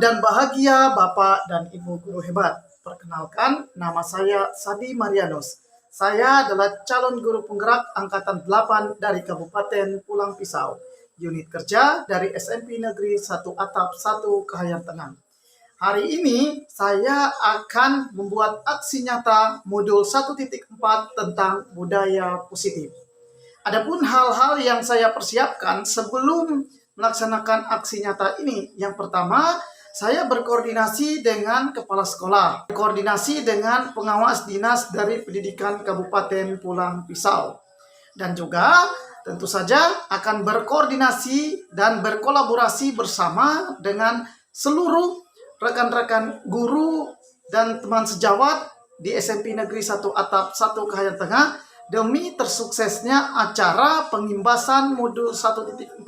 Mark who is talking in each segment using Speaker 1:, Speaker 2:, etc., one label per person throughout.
Speaker 1: dan bahagia Bapak dan Ibu guru hebat. Perkenalkan, nama saya Sadi Marianus. Saya adalah calon guru penggerak Angkatan 8 dari Kabupaten Pulang Pisau, unit kerja dari SMP Negeri 1 Atap 1 Kahayan Tengah. Hari ini saya akan membuat aksi nyata modul 1.4 tentang budaya positif. Adapun hal-hal yang saya persiapkan sebelum melaksanakan aksi nyata ini, yang pertama, saya berkoordinasi dengan kepala sekolah, berkoordinasi dengan pengawas dinas dari pendidikan Kabupaten Pulang Pisau, dan juga tentu saja akan berkoordinasi dan berkolaborasi bersama dengan seluruh rekan-rekan guru dan teman sejawat di SMP Negeri 1 Atap 1 Kahayan Tengah demi tersuksesnya acara pengimbasan modul 1.4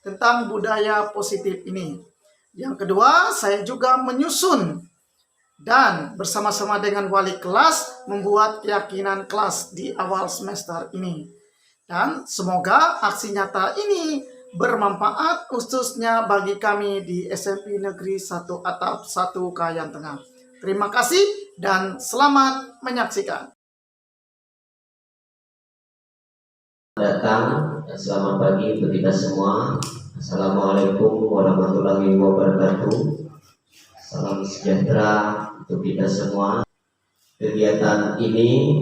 Speaker 1: tentang budaya positif ini. Yang kedua, saya juga menyusun dan bersama-sama dengan wali kelas membuat keyakinan kelas di awal semester ini. Dan semoga aksi nyata ini bermanfaat khususnya bagi kami di SMP Negeri 1 Atap 1 Kahayan Tengah. Terima kasih dan selamat menyaksikan.
Speaker 2: Datang dan selamat pagi untuk kita semua. Assalamualaikum warahmatullahi wabarakatuh. Salam sejahtera untuk kita semua. Kegiatan ini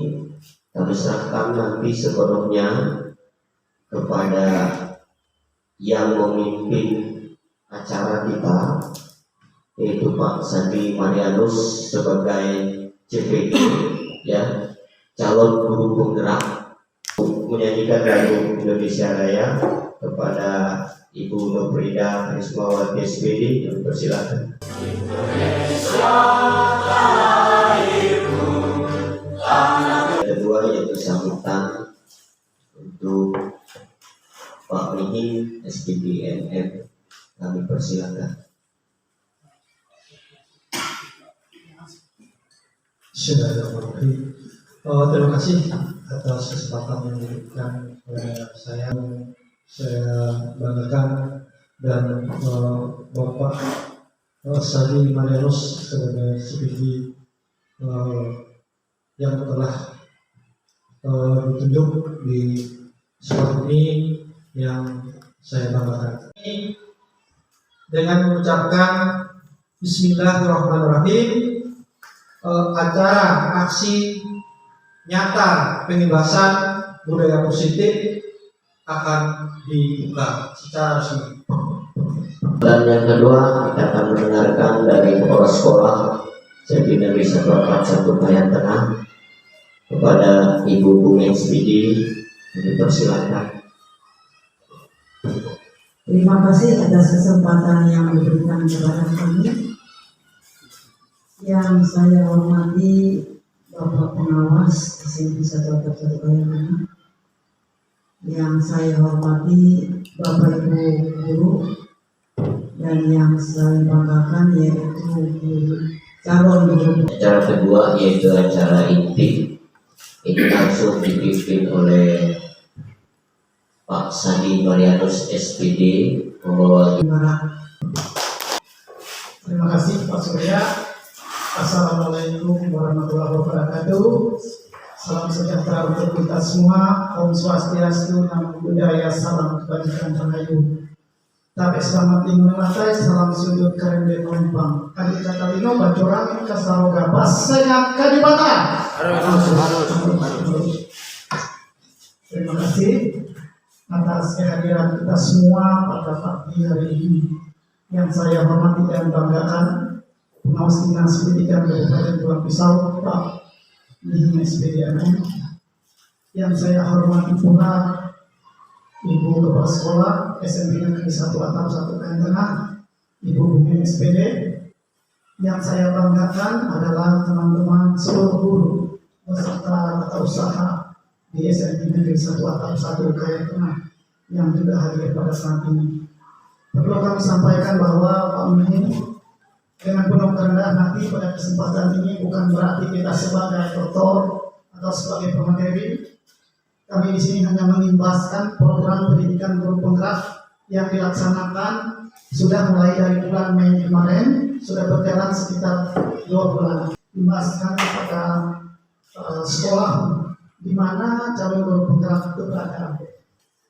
Speaker 2: kami serahkan nanti sepenuhnya kepada yang memimpin acara kita, yaitu Pak Sadi Marianus sebagai CPD, ya, calon guru penggerak, menyanyikan lagu Indonesia Raya kepada Ibu Nurfrida Rismawati SPD. Yang persilakan. Kedua yaitu sambutan untuk Pak Mihin SPD MM. Kami persilakan.
Speaker 3: Terima kasih atas kesempatan yang diberikan oleh saya. Saya banggakan dan Bapak Sadi Marianus sebagai CPD yang telah ditunjuk di sekolah ini yang saya banggakan. Dengan mengucapkan Bismillahirrahmanirrahim, acara aksi nyata pengimbasan budaya positif akan dibuka secara resmi.
Speaker 2: Dan yang kedua, kita akan mendengarkan dari kepala sekolah SMP Negeri 1 Atap 1 Kahayan Tengah kepada Ibu Bumi SPD. Dipersilakan.
Speaker 4: Terima kasih atas kesempatan yang diberikan kepada kami. Yang saya hormati Bapak Pengawas SMP 1 Atap 1 Kahayan Tengah, yang saya hormati Bapak Ibu guru, dan yang saya banggakan yaitu calon guru.
Speaker 2: Acara kedua yaitu acara inti. Ini langsung dipimpin oleh Pak Sadi Marianus SPD membawa.
Speaker 1: Terima kasih Pak Surya. Assalamualaikum warahmatullahi wabarakatuh. Salam sejahtera untuk kita semua. Om Swastiastu, Namo Buddhaya, salam kebajikan rahayu. Tapi selamat dimulai, salam sujud karende numpang. Kali kata lino bacoran kasaroga pasengat kadibata. Terima kasih atas kehadiran kita semua pada pagi hari ini. Yang saya hormati dan banggakan Pengawas Dinas Pendidikan Kabupaten Pulang Pisau, Pak Mihin SPD MM. Yang saya hormati pula Ibu Kepala Sekolah SMP Negeri 1 Atap 1 Kahayan Tengah, Ibu Bumi SPD. Yang saya banggakan adalah teman-teman seluruh guru beserta tata usaha di SMP Negeri 1 Atap 1 Kahayan Tengah yang juga hadir pada saat ini. Perlu kami sampaikan bahwa Pak Mihin dengan penuh kerendahan hati pada kesempatan ini bukan berarti kita sebagai doktor atau sebagai pemateri. Kami di sini hanya mengimbaskan program pendidikan guru penggerak yang dilaksanakan sudah mulai dari bulan Mei kemarin sudah berjalan sekitar 2 bulan. Dimasukkan pada sekolah di mana calon guru penggerak itu berada.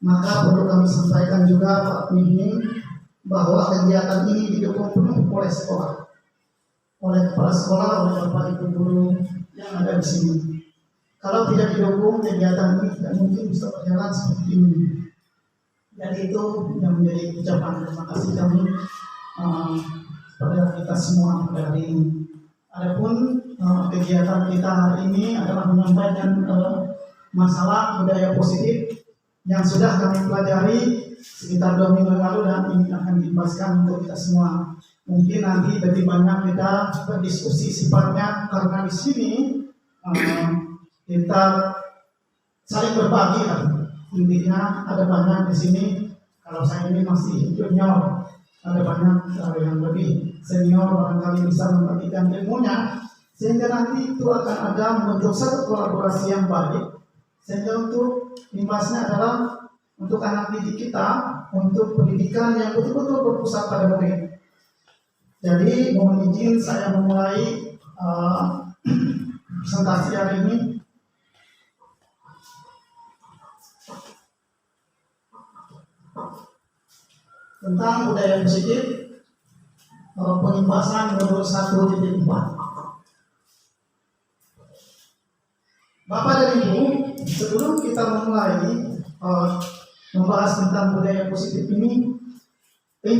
Speaker 1: Maka perlu kami sampaikan juga Pak Mini bahwa kegiatan ini didukung penuh oleh sekolah, oleh kepala sekolah, oleh Bapak Ibu guru yang ada di sini. Kalau tidak didukung, kegiatan ini tidak mungkin bisa berjalan seperti ini. Dan itu yang menjadi ucapan terima kasih kami pada kita semua pada hari ini. Adapun kegiatan kita hari ini adalah menyampaikan masalah budaya positif yang sudah kami pelajari sekitar 2 minggu lalu dan ini akan dibahaskan untuk kita semua. Mungkin nanti lebih banyak kita berdiskusi sifatnya karena di sini kita saling berbagi lah. Intinya ada banyak di sini. Kalau saya ini masih junior, ada banyak yang lebih senior barangkali bisa membagikan ilmunya, sehingga nanti itu akan ada membentuk satu kolaborasi yang baik. Sehingga untuk imbasnya adalah untuk anak didik kita, untuk pendidikan yang betul-betul berpusat pada murid. Jadi mohon izin saya memulai presentasi hari ini. Tentang budaya positif, pengimbasan menurut 1.4. Bapak dan Ibu, sebelum kita memulai membahas tentang budaya positif ini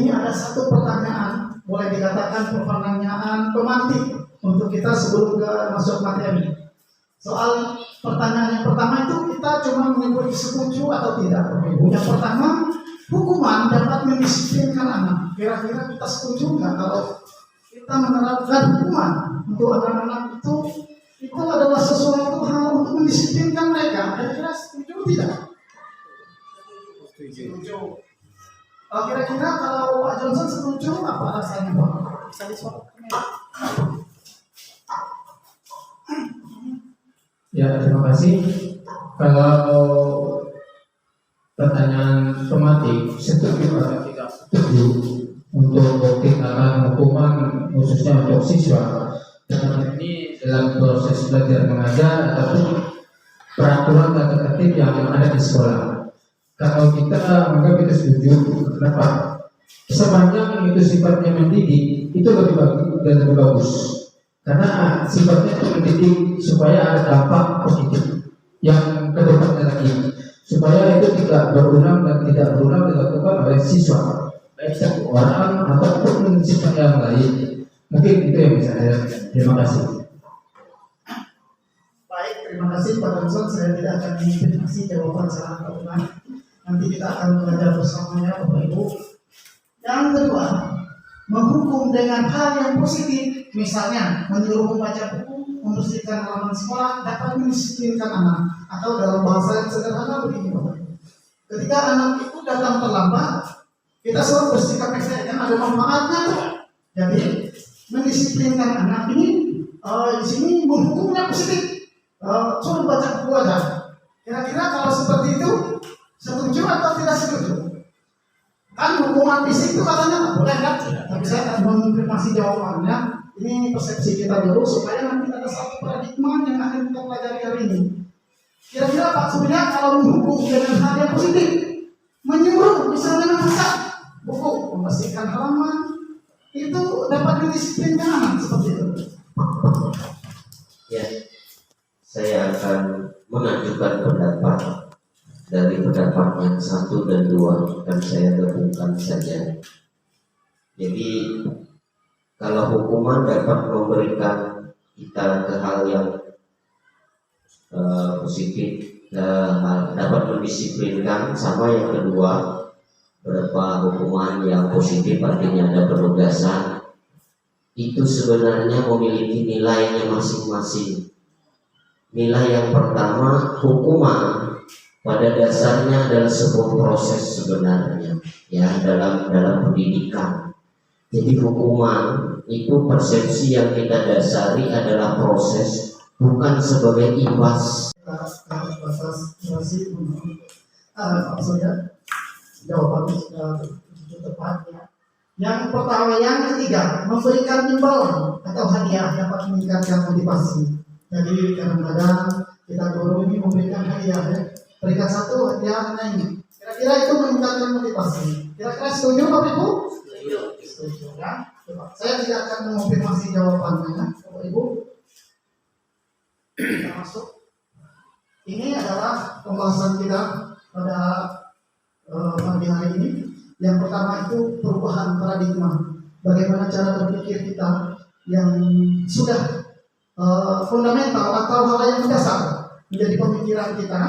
Speaker 1: ada satu pertanyaan, boleh dikatakan pertanyaan pemantik untuk kita sebelum ke masuk materi. Soal pertanyaan yang pertama itu kita cuma menyebut setuju atau tidak. Yang pertama, hukuman dapat mendisiplinkan anak. Kira-kira kita setuju nggak kalau kita menerapkan hukuman untuk anak-anak itu adalah sesuatu hal untuk mendisiplinkan mereka? Kira-kira setuju tidak? Setuju. Kira-kira kalau Pak Johnson setuju, apa rasanya Pak? Bisa disuarakan?
Speaker 5: Ya, terima kasih. Kalau pertanyaan tematik, setuju atau tidak setuju untuk tindakan hukuman khususnya untuk siswa dalam ini dalam proses belajar mengajar ataupun peraturan dan tertib yang ada di sekolah. Kalau kita menganggap itu setuju, kenapa? Sepanjang itu sifatnya mendidik, itu lebih bagus dan lebih bagus. Karena sifatnya itu mendidik supaya ada dampak positif yang kedepannya lagi, supaya itu tidak berulang dan tidak berulang dilakukan oleh siswa, baik satu orang ataupun siswa yang lain. Mungkin itu yang bisa saya. Terima kasih.
Speaker 1: Baik, terima kasih Pak Johnson. Saya tidak akan mengindikasi jawaban secara kebetulan. Nanti kita akan belajar bersamanya Bapak Ibu. Yang kedua, menghukum dengan hal yang positif, misalnya menyuruh membaca buku, membersihkan halaman sekolah, dapat mendisiplinkan anak. Atau dalam bahasa yang sederhana begini Bapak Ibu. Ketika anak itu datang terlambat, kita selalu bersikap ekstra, kan ada manfaatnya tuh. Jadi mendisiplinkan anak ini di sini menghukumnya positif. Suruh baca buku aja. Kira-kira kalau seperti itu setuju atau tidak setuju? Kan hukuman fisik itu katanya nggak boleh kan? Tapi saya akan mengonfirmasi jawabannya. Ini persepsi kita dulu supaya nanti ada satu paradigma yang akan kita pelajari hari ini. Kira-kira Pak Surya kalau menghukum dengan hal yang positif, menyuruh misalnya memasak buku, membersihkan halaman, itu dapat mendisiplinkan anak seperti itu.
Speaker 2: Ya, saya akan mengajukan pendapat dari pendapat yang 1 dan 2, dan saya gabungkan saja. Jadi kalau hukuman dapat memberikan kita ke hal yang positif, dapat mendisiplinkan, sama yang kedua beberapa hukuman yang positif artinya ada penugasan, itu sebenarnya memiliki nilainya masing-masing. Nilai yang pertama, hukuman pada dasarnya adalah sebuah proses sebenarnya, ya, dalam pendidikan. Jadi hukuman itu persepsi yang kita dasari adalah proses, bukan sebagai imbas.
Speaker 1: Pak Surya, jawabannya sudah tepat ya. Yang pertama, yang ketiga, memberikan imbauan atau hadiah dapat meningkatkan motivasi. Jadi kadang-kadang kita guru ini memberikan hadiah ya. Berikan satu hadiah ini. Kira-kira itu meningkatkan motivasi. Kira-kira setuju Bapak Ibu? Setuju ya. Coba. Saya tidak akan mengonfirmasi jawabannya, Bapak Ibu. Kita masuk. Ini adalah pembahasan kita pada pagi hari ini. Yang pertama itu perubahan paradigma. Bagaimana cara berpikir kita yang sudah fundamental atau hal yang mendasar menjadi pemikiran kita,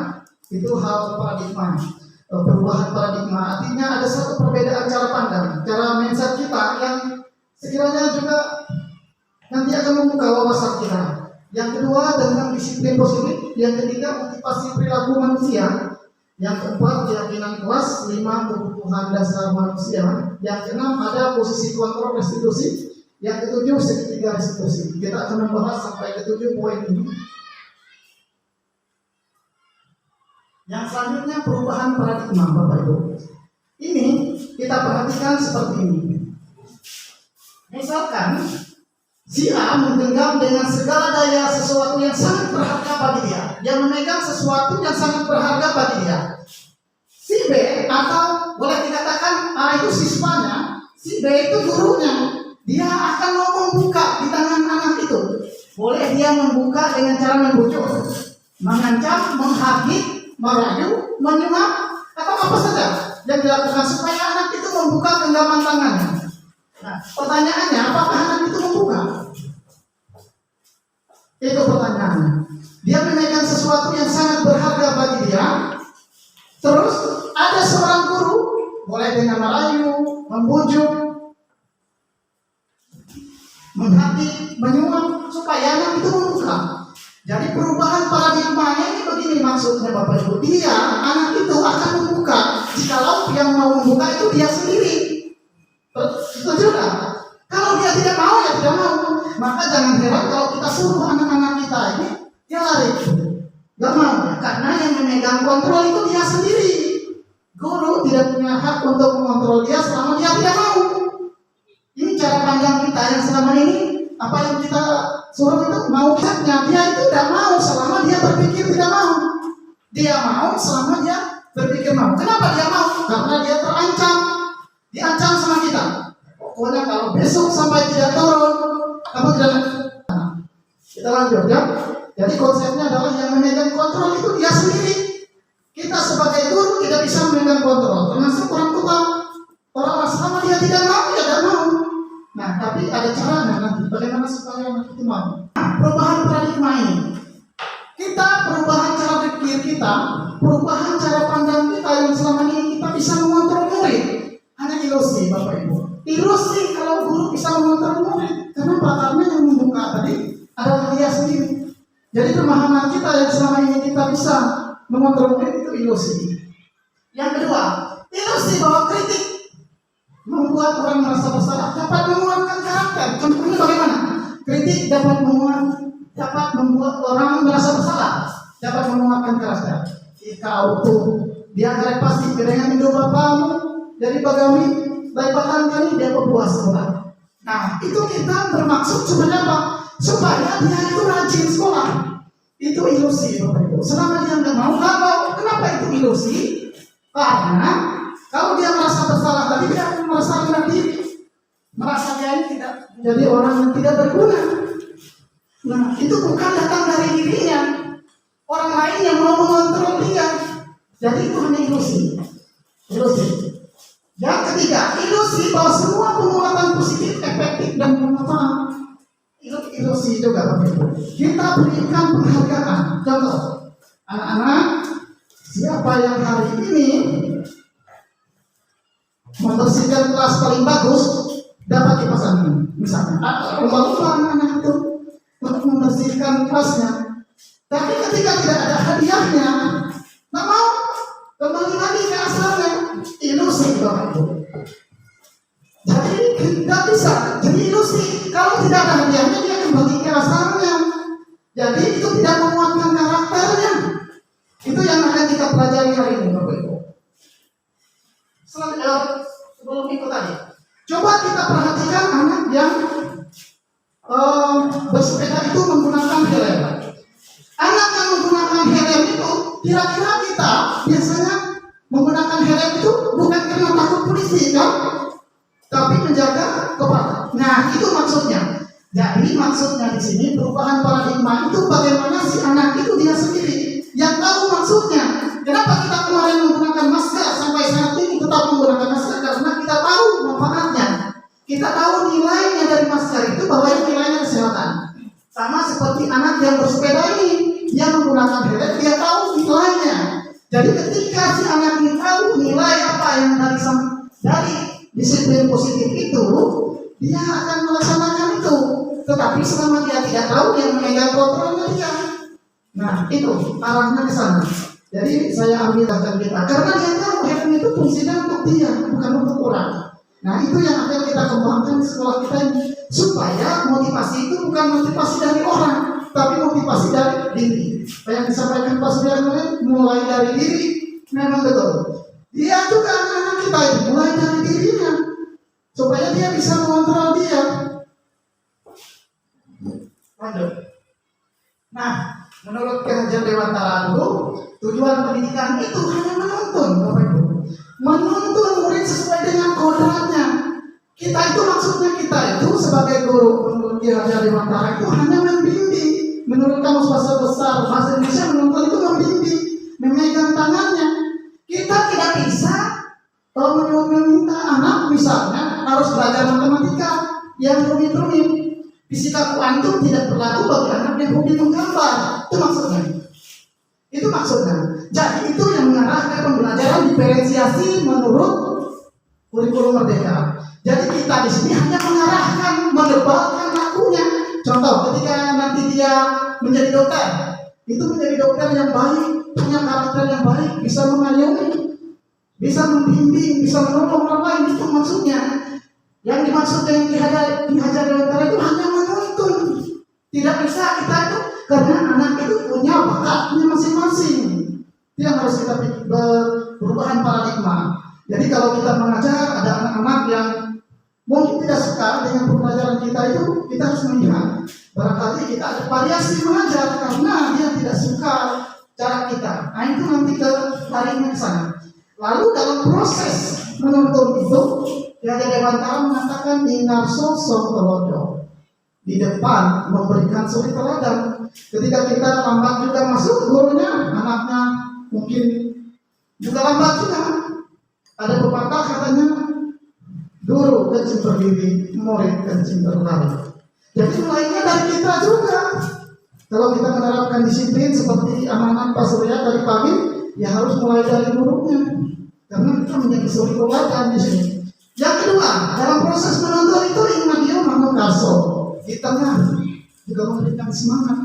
Speaker 1: itu hal paradigma. Perubahan paradigma artinya ada satu perbedaan cara pandang, cara mindset kita yang sekiranya juga nanti akan membuka wawasan kita. Yang kedua tentang disiplin positif, yang ketiga motivasi perilaku manusia, yang keempat keyakinan kelas, 5 kebutuhan dasar manusia, yang keenam ada posisi kontrol restitusi, yang ketujuh segitiga restitusi. Kita akan membahas sampai ketujuh poin ini. Yang selanjutnya perubahan paradigma Bapak Ibu. Ini kita perhatikan seperti ini. Misalkan si A menggenggam dengan segala daya sesuatu yang sangat berharga bagi dia. Dia memegang sesuatu yang sangat berharga bagi dia. Si B, atau boleh dikatakan A itu siswanya, si B itu gurunya. Dia akan mau membuka di tangan anak itu. Boleh dia membuka dengan cara membujuk, mengancam, menghakimi, merayu, menyuap, atau apa saja yang dilakukan supaya anak itu membuka genggaman tangannya. Nah, pertanyaannya, apakah anak itu membuka? Itu pertanyaannya. Dia memegang sesuatu yang sangat berharga bagi dia. Terus ada seorang guru, boleh dengan merayu, membujuk, menghakimi, menyuap, supaya anak itu membuka. Jadi perubahan paradigmanya ini begini maksudnya Bapak Ibu. Dia, anak itu akan membuka. Jikalau yang mau membuka itu dia sendiri. Setuju tak? Kalau dia tidak mau, ya tidak mau. Maka jangan heran kalau kita suruh anak-anak kita ini, dia lari. Gak mau, karena yang memegang kontrol itu dia sendiri. Guru tidak punya hak untuk mengontrol dia selama dia tidak mau. Ini cara pandang kita yang selama ini, apa yang kita suruh itu mau haknya. Dia itu tidak mau selama dia berpikir tidak mau. Dia mau selama dia berpikir mau. Kenapa dia mau? Karena dia terancam. Diancam sama kita. Pokoknya kalau besok sampai tidak turun, kamu tidak. Kita lanjut ya. Jadi konsepnya adalah yang memegang kontrol itu dia sendiri. Kita sebagai guru tidak bisa memegang kontrol, termasuk orang tua. Orang selama dia tidak mau, ya tidak mau. Nah, tapi ada caranya nanti. Bagaimana supaya anak itu mau? Perubahan paradigma ini. Kita perubahan cara berpikir kita, perubahan cara pandang kita yang selama ini kita bisa mengontrol murid. Hanya ilusi Bapak Ibu. Ilusi kalau guru bisa mengontrol murid. Kenapa? Karena yang membuka tadi adalah dia sendiri. Jadi pemahaman kita yang selama ini kita bisa mengontrol murid itu ilusi. Yang kedua, ilusi bahwa kritik membuat orang merasa bersalah, dapat menguatkan karakter. Contohnya bagaimana? Kritik dapat membuat orang merasa bersalah, dapat menguatkan karakter. Jika auto dia akan pasti dengan hidup bapamu dari bagawi lepatan kali dia berpuas sekolah. Nah, itu kita bermaksud sebenarnya apa? Supaya dia itu rajin sekolah. Itu ilusi Bapak Ibu. Selama dia nggak mau, kenapa itu ilusi? Karena kalau dia merasa bersalah tadi, dia akan merasa rendah diri, merasa dia ini tidak menjadi orang yang tidak berguna. Nah, itu bukan datang dari dirinya, orang lain yang mau mengontrol dia. Jadi itu hanya ilusi. Ilusi. Yang ketiga, ilusi bahwa semua penguatan positif efektif dan bermanfaat. Ilusi juga Bapak Ibu. Kita berikan penghargaan. Contoh, anak-anak, siapa yang hari ini membersihkan kelas paling bagus dapat kipas angin, misalnya. Lomba-lomba anak-anak itu untuk membersihkan kelasnya. Tapi ketika tidak ada hadiahnya, nggak mau kembali lagi ke asalnya. Ilusi Bapak Ibu. Jadi tidak bisa. Jadi ilusi. Kalau tidak ada hadiahnya dia kembali ke asalnya. Jadi itu tidak menguatkan karakternya. Itu yang akan kita pelajari hari ini Bapak Ibu. Sebelum itu tadi, coba Coba kita perhatikan anak yang bersepeda itu menggunakan helm. Anak yang menggunakan helm itu, kira-kira kita biasanya menggunakan helm itu bukan karena takut polisi kan, tapi menjaga kepala. Nah, itu maksudnya. Jadi maksudnya di sini perubahan paradigma itu bagaimana si anak itu dia sendiri yang tahu maksudnya. Kenapa kita kemarin menggunakan masker sampai saat ini tetap menggunakan masker? Karena kita tahu manfaatnya. Kita tahu nilainya dari masker itu bahwa itu nilainya kesehatan. Sama seperti anak yang bersepeda ini, dia menggunakan helm, dia tahu nilainya. Jadi ketika si anak ini tahu nilai apa yang dari disiplin positif itu, dia akan melaksanakan itu. Tetapi selama dia tidak tahu, yang memegang kontrolnya dia. Nah, itu arahnya ke sana. Jadi saya ambil akan kita, karena dia tahu helm itu fungsinya untuk dia, bukan untuk orang. Nah, itu yang akan kita kembangkan di sekolah kita ini, supaya motivasi itu bukan motivasi dari orang, tapi motivasi dari diri. Yang disampaikan Pak Surya kemarin, mulai dari diri, memang betul. Dia juga anak-anak kita itu mulai dari dirinya, supaya dia bisa mengontrol dia. Lanjut. Nah, menurut Ki Dewantara dulu, tujuan pendidikan itu hanya menuntun, Bapak Ibu. Menuntun murid sesuai dengan kodratnya. Kita itu maksudnya kita itu sebagai guru menurut Ki Dewantara itu hanya membimbing. Menurut Kamus Bahasa Besar Bahasa Indonesia, menuntun itu membimbing, memegang tangannya. Kita tidak bisa meminta anak misalnya harus belajar matematika yang rumit-rumit. Fisika kuantum tidak berlaku bagi anak yang hobi menggambar. Itu maksudnya. Itu maksudnya. Jadi itu yang mengarah ke pembelajaran diferensiasi menurut kurikulum merdeka. Jadi kita di sini hanya mengarahkan, menebalkan lakunya. Contoh, ketika nanti dia menjadi dokter, itu menjadi dokter yang baik, punya karakter yang baik, bisa mengayomi, bisa membimbing, bisa menolong orang lain. Itu maksudnya. Yang dimaksud dengan Ki Dewantara itu hanya menuntun. Tidak bisa kita itu, karena anak itu punya bakatnya masing-masing. Itu yang harus kita perubahan paradigma. Jadi kalau kita mengajar, ada anak-anak yang mungkin tidak suka dengan pembelajaran kita itu, kita harus melihat. Barangkali kita ada variasi mengajar karena dia tidak suka cara kita. Nah, itu nanti ke larinya ke sana. Lalu dalam proses menuntun itu, Ki Dewantara mengatakan inarso songkolodo, di depan memberikan suri teladan. Ketika kita lambat juga masuk, gurunya anaknya mungkin juga lambat juga. Ada pepatah katanya, guru kencing berdiri, murid kencing berlari. Jadi mulainya dari kita juga. Kalau kita menerapkan disiplin seperti amanat Pak Surya dari pagi, ya harus mulai dari gurunya. Karena kita menjadi suri teladan di sini. Yang kedua, dalam proses menuntun itu Ingmadio Manokaso di tengah juga memberikan semangat.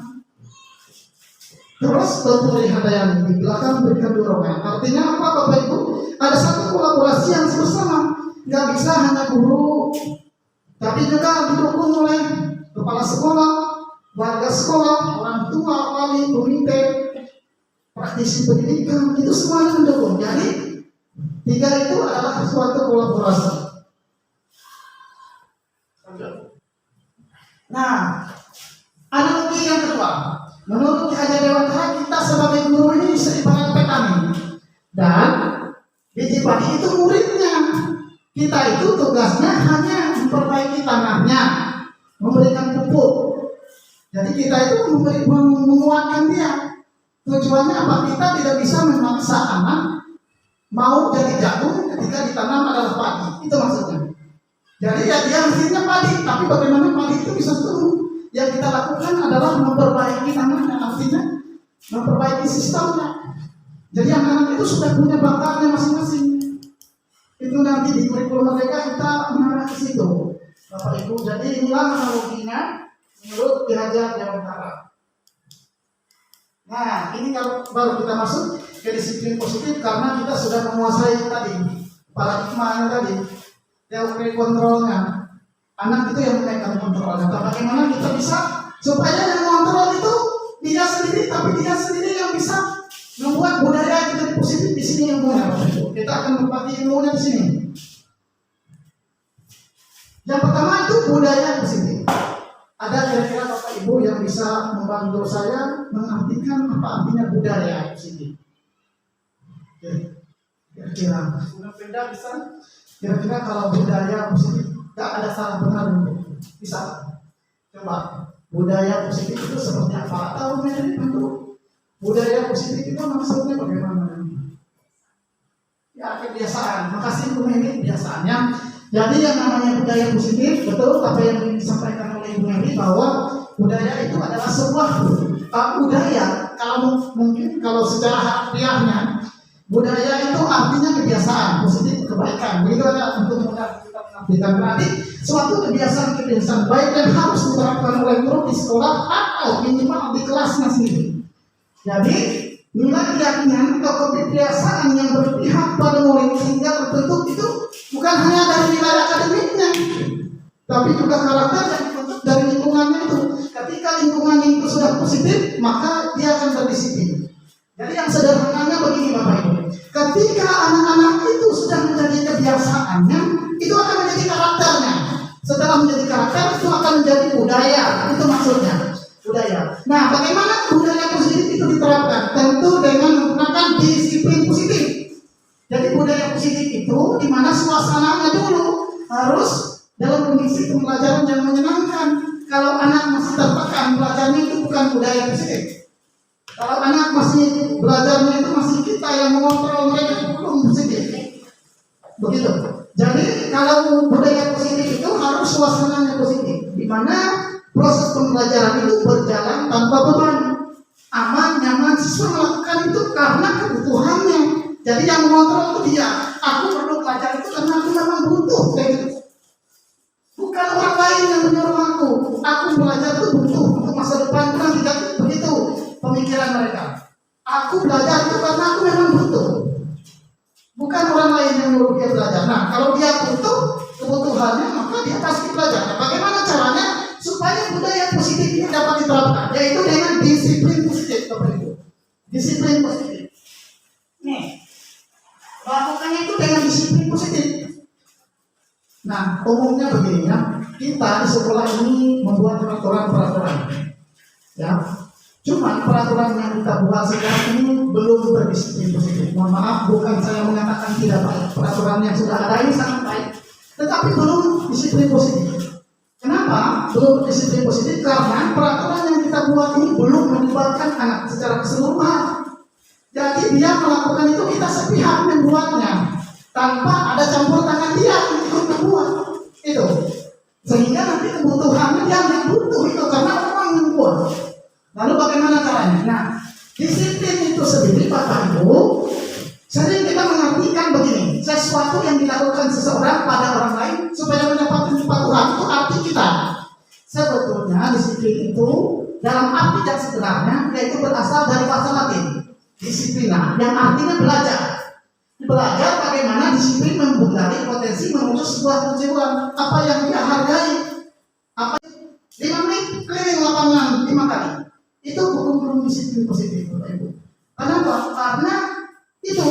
Speaker 1: Terus tentu Hadayani di belakang memberikan dorongan. Artinya apa Bapak Ibu? Ada satu kolaborasi yang bersama. Nggak bisa hanya guru, tapi juga didukung oleh kepala sekolah, warga sekolah, orang tua, wali, komite, praktisi pendidikan, itu semuanya mendukung. Jadi tiga itu adalah suatu kolaborasi. Nah, analogi yang kedua, menurut Ki Dewantara, kita sebagai guru ini seibarat petani, dan biji padi itu muridnya. Kita itu tugasnya hanya memperbaiki tanahnya, memberikan pupuk. Jadi kita itu menguatkan dia. Tujuannya apa? Kita tidak bisa memaksa anak mau jadi jagung ketika ditanam adalah padi. Itu maksudnya. Jadi ya dia mestinya padi, tapi bagaimana padi itu bisa tumbuh? Yang kita lakukan adalah memperbaiki tanahnya, artinya memperbaiki sistemnya. Jadi anak-anak itu sudah punya bakatnya masing-masing. Itu nanti di kurikulum mereka kita mengarah ke situ, Bapak Ibu. Jadi inilah analoginya menurut Ki Dewantara. Nah, ini kalau baru kita masuk ke disiplin positif karena kita sudah menguasai tadi paradigma tadi. Teori kontrolnya, anak itu yang memegang kontrolnya. Tapi bagaimana kita bisa supaya yang mengontrol itu dia sendiri, tapi dia sendiri yang bisa membuat budaya itu jadi positif di sini yang punya. Kita akan berbagi ilmunya di sini. Yang pertama itu budaya positif. Ada kira-kira Bapak Ibu yang bisa membantu saya mengartikan apa artinya budaya positif? Oke. Kira-kira Penda bisa? Kira-kira kalau budaya positif tidak ada salah benar bisa? Coba budaya positif itu seperti apa? Tahu bantu? Budaya positif itu maksudnya bagaimana? Ya kebiasaan. Makasih Bu Mary kebiasaannya. Jadi yang namanya budaya positif betul apa yang disampaikan oleh Bu Mary bahwa budaya itu adalah sebuah budaya. Kalau secara harfiahnya budaya itu artinya kebiasaan positif kebaikan. Begitu ada untuk mudah kita mengartikan berarti suatu kebiasaan baik yang harus diterapkan oleh guru di sekolah atau minimal di kelasnya sendiri. Jadi nilai-nilainya atau kebiasaan yang berpihak pada murid sehingga terbentuk itu bukan hanya dari nilai akademiknya, tapi juga karakter yang dibentuk dari lingkungannya itu. Ketika lingkungannya itu sudah positif, maka dia akan berdisiplin. Jadi yang sederhananya begini Bapak Ibu, ketika anak-anak itu sudah menjadi kebiasaannya, itu akan menjadi karakternya. Setelah menjadi karakter, itu akan menjadi budaya. Itu maksudnya budaya. Nah, bagaimana budaya positif itu diterapkan? Tentu dengan menggunakan disiplin positif. Jadi budaya positif itu di mana suasananya dulu harus dalam kondisi pembelajaran yang menyenangkan. Kalau anak masih tertekan belajarnya itu bukan budaya positif. Kalau anak masih belajarnya itu masih kita yang mengontrol mereka belum positif. Begitu. Jadi kalau budaya positif itu harus suasananya positif, di mana proses pembelajaran itu berjalan tanpa beban, aman, nyaman, siswa melakukan itu karena kebutuhannya. Jadi yang mengontrol itu dia. Aku perlu belajar itu karena aku memang butuh. Bukan orang lain yang menyuruh aku. Aku belajar itu butuh untuk masa depan. Bukan tidak begitu pemikiran mereka. Aku belajar itu karena aku memang butuh. Bukan orang lain yang menyuruh dia belajar. Nah, kalau dia butuh kebutuhannya, maka dia pasti belajar. Nah, bagaimana caranya supaya budaya positif ini dapat diterapkan? Yaitu dengan disiplin positif, Bapak Ibu. Disiplin positif. Nih, lakukannya itu dengan disiplin positif. Nah, umumnya begini ya, kita di sekolah ini membuat peraturan-peraturan. Ya, cuma peraturan yang kita buat sekarang ini belum berdisiplin positif. Mohon maaf, bukan saya mengatakan tidak baik. Peraturan yang sudah ada ini sangat baik, tetapi belum disiplin positif. Kenapa belum disiplin positif? Karena peraturan yang kita buat ini belum melibatkan anak secara keseluruhan. Jadi dia melakukan itu kita sepihak membuatnya tanpa ada campur tangan dia yang ikut membuat itu. Sehingga nanti kebutuhannya dia yang butuh itu karena orang yang buat. Lalu bagaimana caranya? Nah, disiplin itu sendiri Bapak Ibu, sering kita mengartikan begini, sesuatu yang dilakukan seseorang pada orang lain supaya mendapatkan kepatuhan itu arti kita. Sebetulnya disiplin itu dalam arti yang sebenarnya yaitu berasal dari bahasa Latin disiplina, yang artinya belajar. Belajar bagaimana disiplin membudari potensi menuju sebuah tujuan. Apa yang dia hargai, apa 5 menit keliling lapangan 5 kali. Itu belum disiplin positif, Bapak Ibu. Kenapa? Karena itu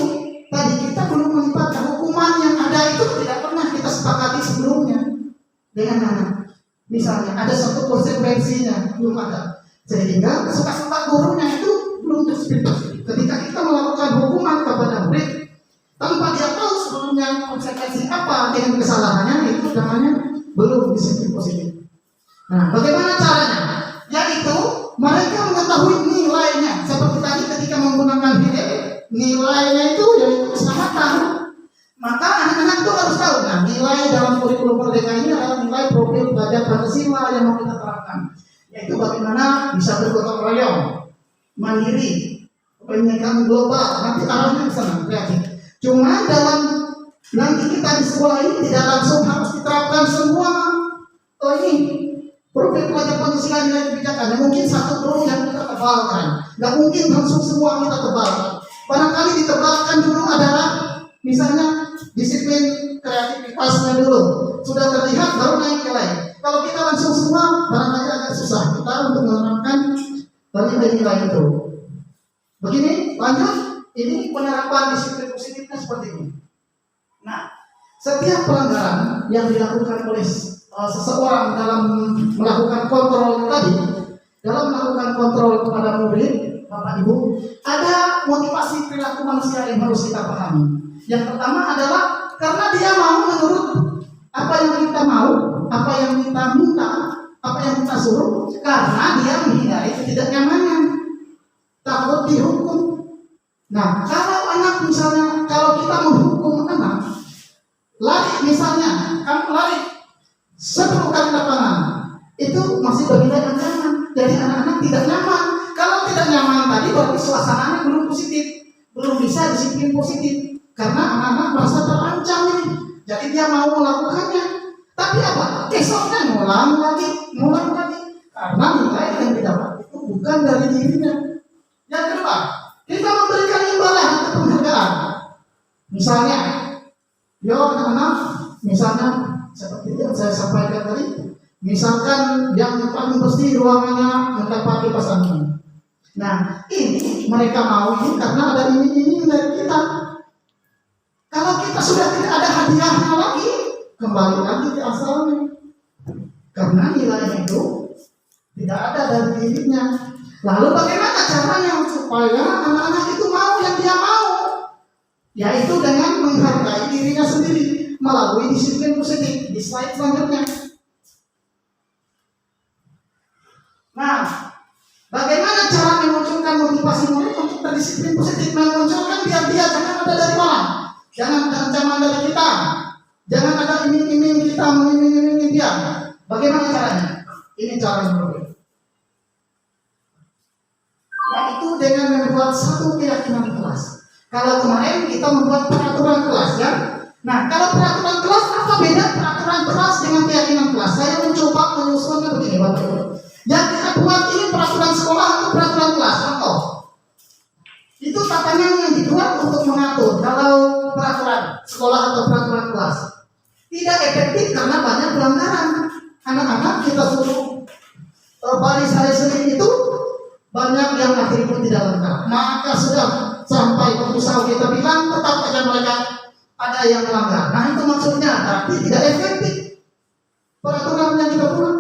Speaker 1: tadi kita belum melibatkan hukuman yang ada itu tidak pernah kita sepakati sebelumnya dengan anak. Misalnya ada satu konsekuensinya belum ada, sehingga suka-suka gurunya itu belum disiplin positif. Ketika kita melakukan hukuman kepada murid tanpa dia tahu sebelumnya konsekuensi apa dengan kesalahannya, itu namanya belum disiplin positif. Nah, bagaimana caranya? Yaitu mereka mengetahui nilainya. Seperti tadi ketika menggunakan hidup, nilainya itu yaitu keselamatan. Maka anak-anak itu harus tahu. Nah, nilai dalam kurikulum Merdeka ini adalah nilai profil belajar Pancasila yang mau kita terapkan. Yaitu bagaimana bisa bergotong royong, mandiri, pendidikan global. Nanti arahnya ke sana, kreatif. Cuma dalam nanti kita di sekolah ini tidak langsung harus diterapkan semua ini profil pelajar Pancasila nilai kebijakan. Mungkin satu dulu yang kita tebalkan, nggak mungkin langsung semua kita tebalkan. Barangkali ditebalkan dulu adalah misalnya disiplin kreativitasnya dulu sudah terlihat baru naik ke lain. Kalau kita langsung semua barangkali agak susah kita untuk menerapkan nilai itu. Begini lanjut, ini penerapan disiplin positifnya seperti ini. Nah, setiap pelanggaran yang dilakukan oleh seseorang dalam melakukan kontrol tadi, dalam melakukan kontrol kepada murid, Bapak Ibu, ada motivasi perilaku manusia yang harus kita pahami. Yang pertama adalah karena dia mau menurut apa yang kita mau, apa yang kita minta, apa yang kita suruh, karena dia menghindari ketidaknyamanan, takut dihukum. Nah, kalau anak misalnya, kalau kita menghukum anak, lari misalnya, kamu lari 10 kali lapangan, itu masih bernilai ancaman. Jadi anak-anak tidak nyaman. Kalau tidak nyaman tadi berarti suasananya belum positif, belum bisa disiplin positif, karena anak-anak merasa terancam ini. Jadi dia mau melakukannya. Tapi apa? Esoknya ngulang lagi, karena nilai yang didapat itu bukan dari dirinya. Yang kedua, kita memberikan imbalan atau penghargaan. Misalnya, yo anak-anak, misalnya seperti yang saya sampaikan tadi, misalkan yang paling bersih ruangannya mereka pakai kipas angin. Nah, ini mereka mau ini karena ada ini dari kita. Kalau kita sudah tidak ada hadiahnya lagi, kembali lagi ke asalnya. Karena nilai itu tidak ada dari dirinya. Lalu bagaimana caranya supaya anak-anak itu mau yang dia mau? Yaitu dengan menghargai dirinya sendiri melalui disiplin positif. Di slide selanjutnya. Nah, bagaimana cara memunculkan motivasi murid untuk berdisiplin positif? Memunculkan biar dia jangan ada dari mana? Jangan ada ancaman dari kita. Jangan ada iming-iming kita mengiming-imingi dia. Bagaimana caranya? Ini cara yang berbeda. Yaitu dengan membuat satu keyakinan kelas. Kalau kemarin kita membuat peraturan kelas, ya. Nah, kalau peraturan kelas, apa beda peraturan kelas dengan keyakinan kelas? Saya mencoba menyusunnya begini, Bapak Ibu. Yang kita buat ini peraturan sekolah atau peraturan kelas, contoh. Itu tatanan yang dibuat untuk mengatur kalau peraturan sekolah atau peraturan kelas. Tidak efektif karena banyak pelanggaran. Anak-anak kita suruh baris hari Senin itu banyak yang atribut tidak lengkap. Maka sudah sampai proposal kita bilang tetap aja mereka ada yang melanggar. Nah itu maksudnya, tapi tidak efektif. Peraturannya juga buat.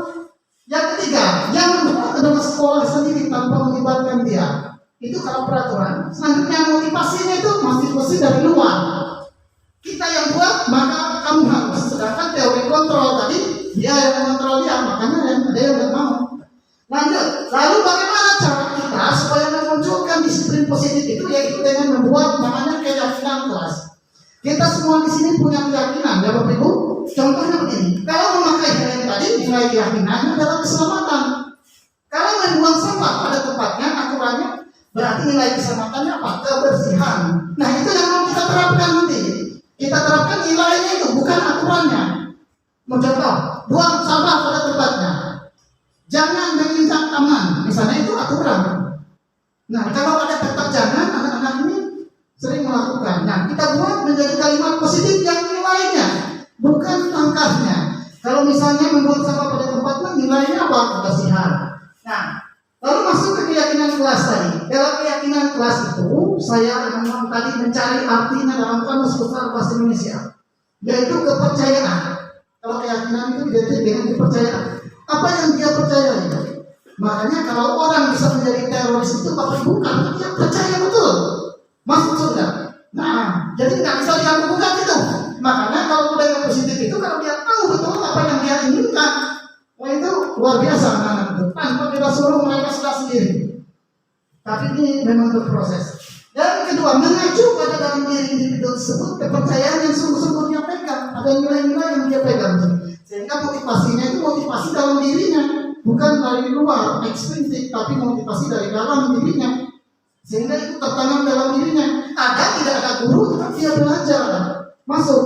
Speaker 1: Yang ketiga, yang membuat adalah sekolah sendiri tanpa melibatkan dia. Itu kalau peraturan. Selanjutnya motivasinya itu motivasi dari luar. Kita yang buat, maka kamu harus. Sedangkan teori kontrol tadi, dia yang mengontrol dia, makanya ada yang tidak mau. Lanjut, lalu bagaimana cara kita supaya memunculkan disiplin positif itu, yaitu dengan membuat namanya keyakinan kelas. Kita semua di sini punya keyakinan, ya Bapak Ibu. Contohnya begini, kalau memakai helm tadi, nilai keyakinannya adalah keselamatan. Kalau membuang sampah pada tempatnya, aturannya, berarti nilai keselamatannya apa? Kebersihan. Nah itu yang mau kita terapkan nanti. Kita terapkan nilainya itu, bukan aturannya. Contoh, buang sampah pada tempatnya. Jangan menginjak taman, misalnya itu aturan. Nah kalau ada tetap jangan, anak-anak ini sering melakukan. Nah kita buat menjadi kalimat positif yang nilainya, bukan langkahnya. Kalau misalnya membuang sampah pada tempatnya, nilainya apa? Kebersihan. Nah, lalu masuk ke keyakinan kelas tadi. Kalau keyakinan kelas itu, saya memang tadi mencari artinya dalam kamus besar bahasa Indonesia, yaitu kepercayaan. Kalau keyakinan itu identik dengan kepercayaan. Apa yang dia percayai? Makanya kalau orang bisa menjadi teroris itu Bapak Ibu karena dia percaya betul masuk surga. Nah, jadi nggak bisa diganggu-gugat itu. Makanya kalau budaya positif itu kalau dia tahu betul apa yang dia inginkan, wah itu luar biasa anak-anak itu. Tanpa kita suruh mereka sudah sendiri. Tapi ini memang berproses. Dan kedua, mengacu pada dalam diri individu tersebut kepercayaan yang sungguh-sungguh dia pegang. Ada nilai-nilai yang dia pegang. Sehingga motivasinya itu motivasi dalam dirinya, bukan dari luar ekstrinsik, tapi motivasi dari dalam dirinya. Sehingga itu tertanam dalam dirinya. Ada tidak ada guru, tapi dia belajar masuk.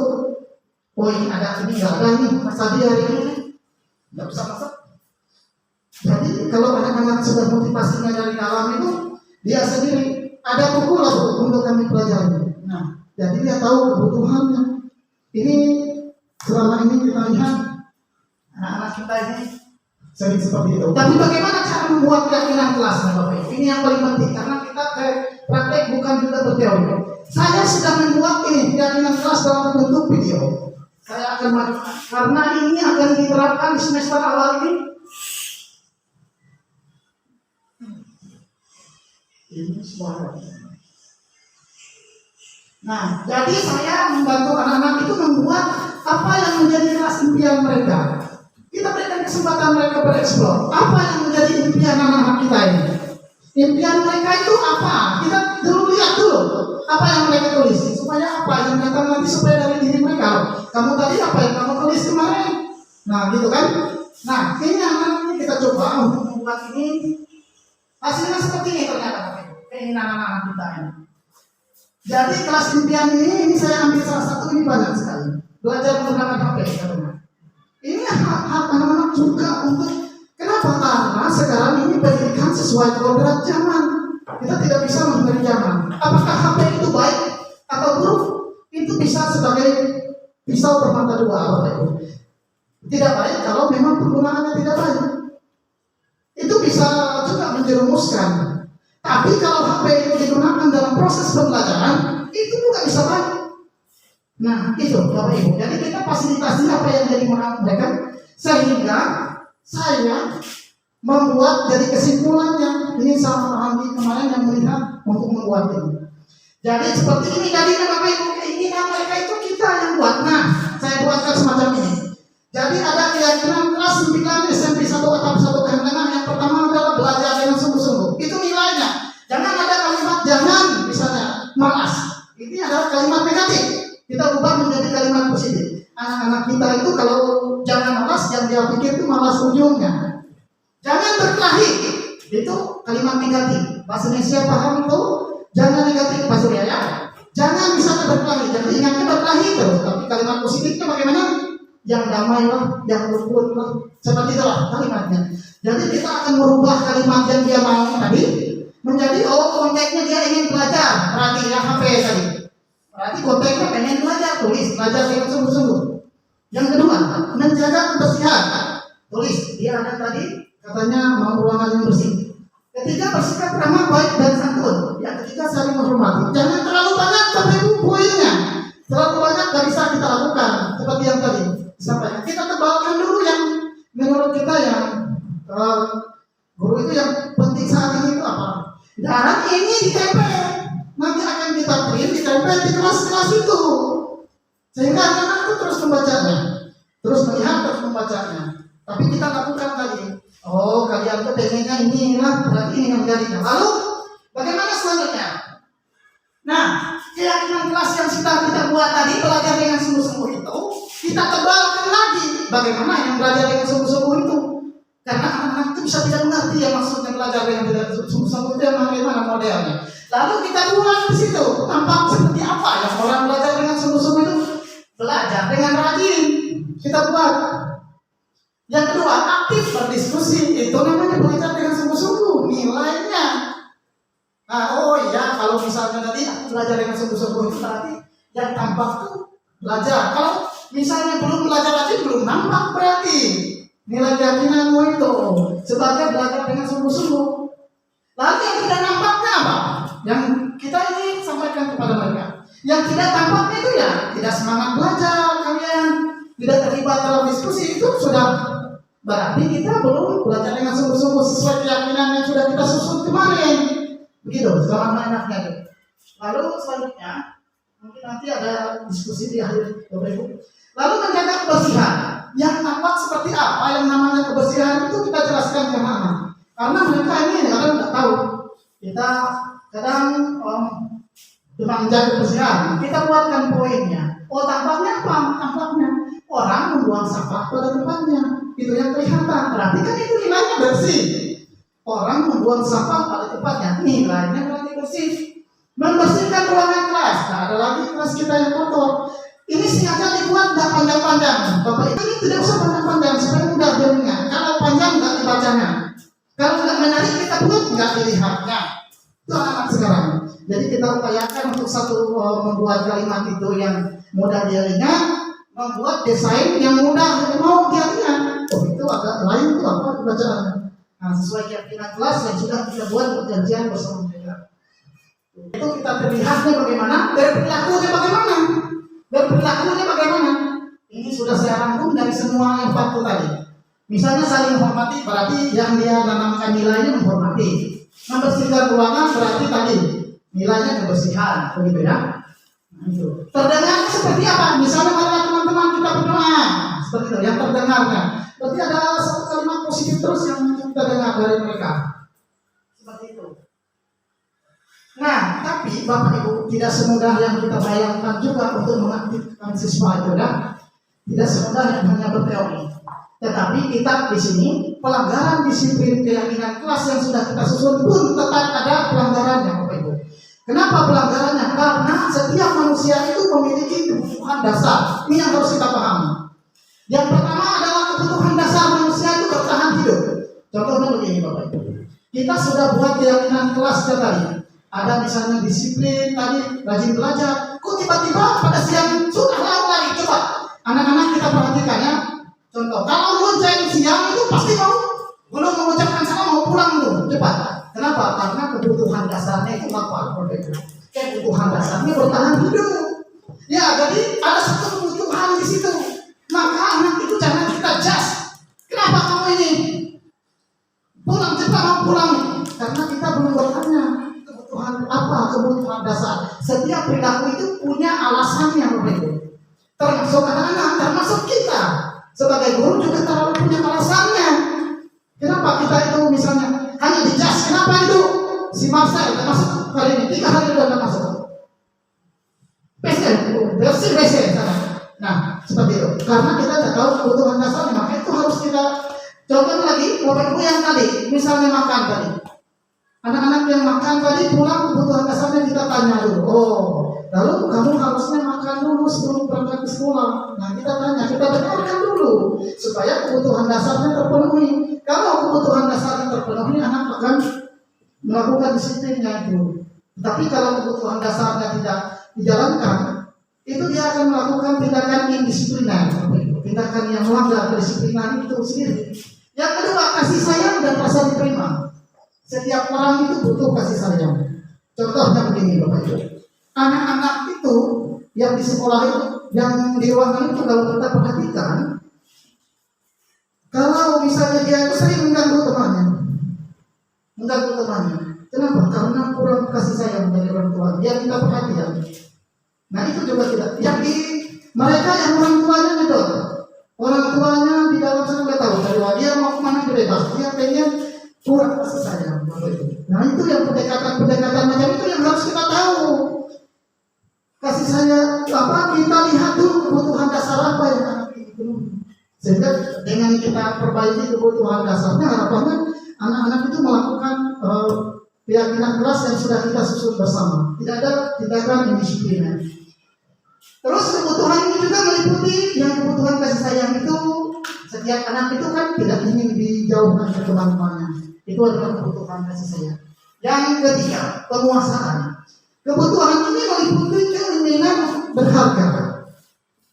Speaker 1: Oh ini ada ini nggak ada nih Mas Adi hari ini nggak bisa masuk. Jadi kalau anak-anak sudah motivasinya dari dalam itu, dia sendiri ada buku lah untuk kami pelajari. Nah, jadi dia tahu kebutuhannya. Ini selama ini kita lihat anak-anak kita ini sering seperti itu. Tapi bagaimana cara membuat keyakinan kelasnya Bapak Ibu? Ini yang paling penting karena kita praktek bukan juga berteori. Saya sudah membuat ini keyakinan kelas dalam bentuk video. Saya akan majukan karena ini akan diterapkan di semester awal ini. Ini suara. Nah, jadi saya membantu anak-anak itu membuat apa yang menjadi kelas impian mereka. Kita berikan kesempatan mereka bereksplor. Apa yang menjadi impian anak-anak kita ini? Impian mereka itu apa? Kita dulu lihat dulu apa yang mereka tulis. Supaya apa yang datang nanti supaya dari diri mereka. Kamu tadi apa yang kamu tulis kemarin? Nah, gitu kan? Nah, ini anak-anak kita coba untuk membuat ini. Hasilnya seperti ini ternyata. Keinginan anak-anak kita ini. Jadi kelas impian ini saya ambil salah satu, ini banyak sekali. Belajar menggunakan HP katanya. Ini hak anak-anak juga untuk kenapa? Karena sekarang ini pendidikan sesuai kodrat zaman. Kita tidak bisa menghindari zaman. Apakah HP itu baik atau buruk? Itu bisa sebagai pisau bermata dua, Bapak Ibu. Tidak baik kalau memang penggunaannya tidak baik. Itu bisa juga menjerumuskan. Tapi kalau HP itu digunakan dalam proses pembelajaran, itu juga bisa baik. Nah, itu Bapak Ibu. Jadi kita fasilitasi apa yang jadi manfaat mereka, sehingga saya membuat dari kesimpulannya. Ini sama Pak Andi kemarin yang melihat untuk membuat ini. Jadi seperti ini jadinya Bapak Ibu, keinginan mereka itu kita yang buat. Nah, saya buatkan semacam ini. Jadi ada keyakinan kelas 9 SMP 1 atap 1 kehendak. Yang pertama adalah belajar dengan sungguh-sungguh. Itu nilainya. Jangan ada kalimat jangan misalnya malas. Ini adalah kalimat negatif. Kita ubah menjadi kalimat positif. Anak-anak kita itu kalau jangan malas, yang dia pikir itu malas ujungnya. Jangan berkelahi. Itu kalimat negatif. Bahasa Indonesia paham itu? Jangan negatif bahasa Surya ya. Jangan misalnya berkelahi. Jangan ingatnya berkelahi terus. Tapi kalimat positifnya bagaimana? Yang damai lah, yang rukun lah. Seperti itulah kalimatnya. Jadi kita akan merubah kalimat yang dia mau tadi menjadi konteksnya dia ingin belajar. Berarti ya HP tadi. Berarti konteksnya pengen belajar, tulis belajar dengan sungguh-sungguh. Yang kedua, menjaga kebersihan. Tulis dia ada tadi katanya mau ruangan yang bersih. Ketiga, bersikap ramah, baik dan santun. Yang ketiga, saling menghormati. Jangan terlalu banyak Bapak Ibu poinnya. Terlalu banyak gak bisa kita lakukan seperti yang tadi disampaikan. Kita tebalkan dulu yang menurut kita yang guru itu yang penting saat ini itu apa? Dan ini ditempel, nanti akan kita print, ditempel di kelas-kelas itu, sehingga anak-anak itu terus membacanya, terus melihat, terus membacanya. Tapi kita lakukan tadi, oh kalian tuh pengennya inilah, berarti ini yang menjadinya. Lalu bagaimana selanjutnya? Nah, keyakinan kelas yang sudah kita buat tadi, belajar dengan sungguh-sungguh itu, kita tebalkan lagi. Bagaimana yang belajar dengan sungguh-sungguh itu? Karena anak-anak itu bisa tidak mengerti yang maksudnya belajar dengan tidak sungguh-sungguh itu yang bagaimana modelnya. Lalu kita buat di situ, tampak seperti apa yang orang belajar dengan sungguh-sungguh itu? Belajar dengan rajin. Kita buat. Yang kedua, aktif berdiskusi. Itu namanya belajar dengan sungguh-sungguh. Nilainya. Nah, oh iya, kalau misalnya tadi belajar dengan sungguh-sungguh itu berarti yang tampak tuh belajar. Kalau misalnya belum belajar rajin, belum nampak berarti nilai keyakinanmu itu sebagai belajar dengan sungguh-sungguh. Lalu yang tidak nampaknya apa? Yang kita ini sampaikan kepada mereka. Yang tidak tampaknya itu ya tidak semangat belajar kalian, tidak terlibat dalam diskusi, itu sudah berarti kita belum belajar dengan sungguh-sungguh sesuai keyakinan yang sudah kita susun kemarin. Begitu, selama enaknya itu. Lalu selanjutnya mungkin nanti ada diskusi di akhir Bapak Ibu. Lalu menjaga kebersihan. Yang nampak seperti apa yang namanya kebersihan itu kita jelaskan ke anak-anak. Karena mereka ini kadang tidak tahu. Kita kadang cuma menjaga kebersihan. Kita buatkan poinnya. Oh tampaknya apa? Tampaknya orang membuang sampah pada tempatnya. Itu yang kelihatan. Berarti kan itu nilainya bersih. Orang membuang sampah pada tempatnya. Nilainya berarti bersih. Membersihkan ruangan kelas. Nah, ada lagi kelas kita yang kotor. Ini sengaja dibuat tidak panjang-panjang. Bapak ini tidak usah panjang-panjang supaya mudah diingat. Kalau panjang nggak dibacanya. Kalau nggak menarik kita buat nggak dilihatnya. Itu anak sekarang. Jadi kita upayakan untuk membuat kalimat itu yang mudah dia ingat, membuat desain yang mudah mau dia ingat. Oh itu agak lain itu apa bacaannya. Nah sesuai keyakinan kelas yang sudah kita buat perjanjian bersama mereka. Itu kita terlihatnya bagaimana, berperilakunya bagaimana. Berperilakunya bagaimana? Ini sudah saya rangkum dari semua yang 4 tadi. Misalnya saling menghormati, berarti yang dia nanamkan nilainya menghormati. Membersihkan ruangan berarti tadi nilainya kebersihan, begitu ya. Nah, itu. Terdengarnya seperti apa? Misalnya marilah teman-teman kita berdoa, seperti itu. Yang terdengarnya, berarti ada satu kalimat positif terus yang kita dengar dari mereka. Seperti itu. Nah, tapi Bapak Ibu tidak semudah yang kita bayangkan juga untuk mengaktifkan siswa itu, ya. Tidak semudah yang hanya berteori. Tetapi kita di sini pelanggaran disiplin keyakinan kelas yang sudah kita susun pun tetap ada pelanggarannya, Bapak Ibu. Kenapa pelanggarannya? Karena setiap manusia itu memiliki kebutuhan dasar. Ini yang harus kita pahami. Yang pertama adalah kebutuhan dasar manusia itu bertahan hidup. Contohnya begini, Bapak Ibu. Kita sudah buat keyakinan kelas tadi. Ada misalnya disiplin tadi, rajin belajar. Kok tiba-tiba pada siang sudah lari? Coba anak-anak kita perhatikan ya. Contoh, kalau lonceng siang itu pasti belum mengucapkan salam mau pulang tuh, cepat. Kenapa? Karena kebutuhan dasarnya itu apa? Kebutuhan dasarnya bertahan hidup. Ya, jadi ada satu kebutuhan di situ. Maka anak itu jangan kita just. Kenapa kamu ini pulang cepat mau pulang? Karena kita belum bertanya kebutuhan apa, kebutuhan dasar. Setiap perilaku itu punya alasannya, begitu. Termasuk anak-anak, termasuk kita. Sebagai guru juga terlalu punya alasannya. Kenapa kita itu misalnya hanya dijas? Kenapa itu si Marcel tidak masuk hari ini? 3 hari sudah tidak masuk. Bersih WC sana. Nah, seperti itu. Karena kita tidak tahu kebutuhan dasarnya, maka itu harus kita contoh lagi. Bapak Ibu yang tadi, misalnya makan tadi. Anak-anak yang makan tadi pulang kebutuhan dasarnya kita tanya dulu. Oh, lalu kamu harusnya makan dulu sebelum berangkat ke sekolah. Nah, kita tanya, kita dengarkan dulu supaya kebutuhan dasarnya terpenuhi. Kalau kebutuhan dasarnya terpenuhi, anak akan melakukan disiplinnya itu. Tapi kalau kebutuhan dasarnya tidak dijalankan, itu dia akan melakukan tindakan indisiplinan, tindakan yang melanggar kedisiplinan itu sendiri. Yang kedua, kasih sayang dan rasa diterima. Setiap orang itu butuh kasih sayang. Contohnya begini, Bapak Ibu. Anak-anak itu yang di sekolah itu, yang di ruangan itu kalau kita perhatikan, kalau misalnya dia itu sering mengganggu temannya. Kenapa? Karena kurang kasih sayang dari orang tua. Dia kita perhatian. Nah itu juga tidak. Yang di mereka yang orang tuanya itu, orang tuanya di dalam sana nggak tahu. Kalau dia mau kemana bebas, dia pengen kurang kasih sayang. Nah itu yang pendekatan macam itu yang harus kita tahu. Kasih sayang apa? Kita lihat dulu kebutuhan dasar apa yang anak ini penuhi. Sehingga dengan kita perbaiki kebutuhan dasarnya, harapannya anak-anak itu melakukan keyakinan kelas yang sudah kita susun bersama. Tidak ada tindakan indisiplinan. Terus kebutuhan ini juga meliputi yang kebutuhan kasih sayang itu. Setiap anak itu kan tidak ingin dijauhkan dari teman-temannya. Itu adalah kebutuhan kasih sayang. Yang ketiga, penguasaan. Kebutuhan ini meliputi keinginan berharga.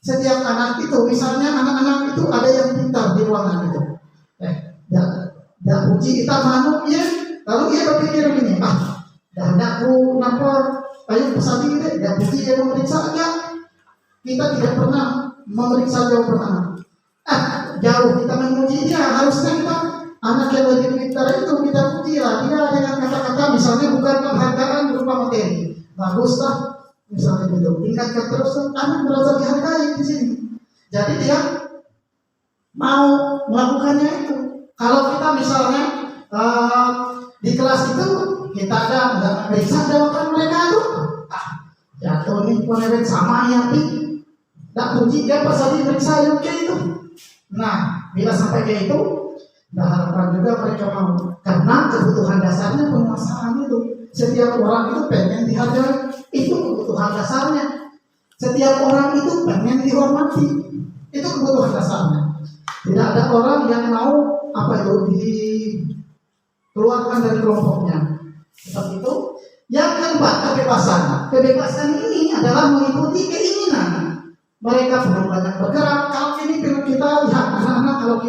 Speaker 1: Setiap anak itu, misalnya anak-anak itu ada yang pintar di ruangan itu. Ya uji kita manuk ya, lalu dia berpikir begini, dah aku kenapa ayo pesan ini deh, ya uji dia memeriksa aja. Kita tidak pernah memeriksa jauh pertama. Jauh kita menguji dia, harusnya kita anak yang lebih pintar itu kita uji lah dia dengan kata-kata misalnya bukan penghargaan berupa materi. Baguslah misalnya gitu, tingkatkan terus anak merasa dihargai di sini. Jadi dia mau melakukannya itu. Kalau kita misalnya di kelas itu kita ada nggak bisa jawaban mereka itu, jatuh nih penerima sama ya pi, nggak puji dia pas tadi periksa yang kayak itu. Nah bila sampai kayak itu, harapan juga mereka mau karena kebutuhan dasarnya penguasaan itu. Setiap orang itu pengen dihargai, itu kebutuhan dasarnya. Setiap orang itu pengen dihormati, itu kebutuhan dasarnya. Tidak ada orang yang mau dikeluarkan dari kelompoknya. Seperti itu. Yang keempat, kebebasan. Kebebasan ini adalah meliputi keinginan. Mereka perlu banyak bergerak. Kalau ini perlu kita lihat anak-anak kalau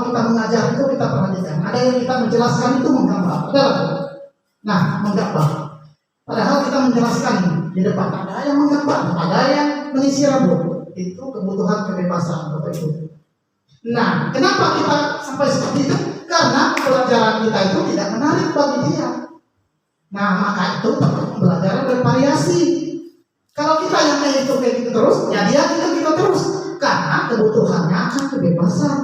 Speaker 1: kita mengajar itu kita perhatikan. Ada yang kita menjelaskan itu menggambar. Nah, menggambar. Padahal kita menjelaskan di depan ada yang menggambar, ada yang mengisi rambut. Itu kebutuhan kebebasan, Bapak Ibu. Nah, kenapa kita sampai seperti itu? Karena pembelajaran kita itu tidak menarik bagi dia. Nah, maka itu pembelajaran bervariasi. Kalau kita yang kayak gitu terus, ya dia gitu terus. Karena kebutuhannya akan kebebasan.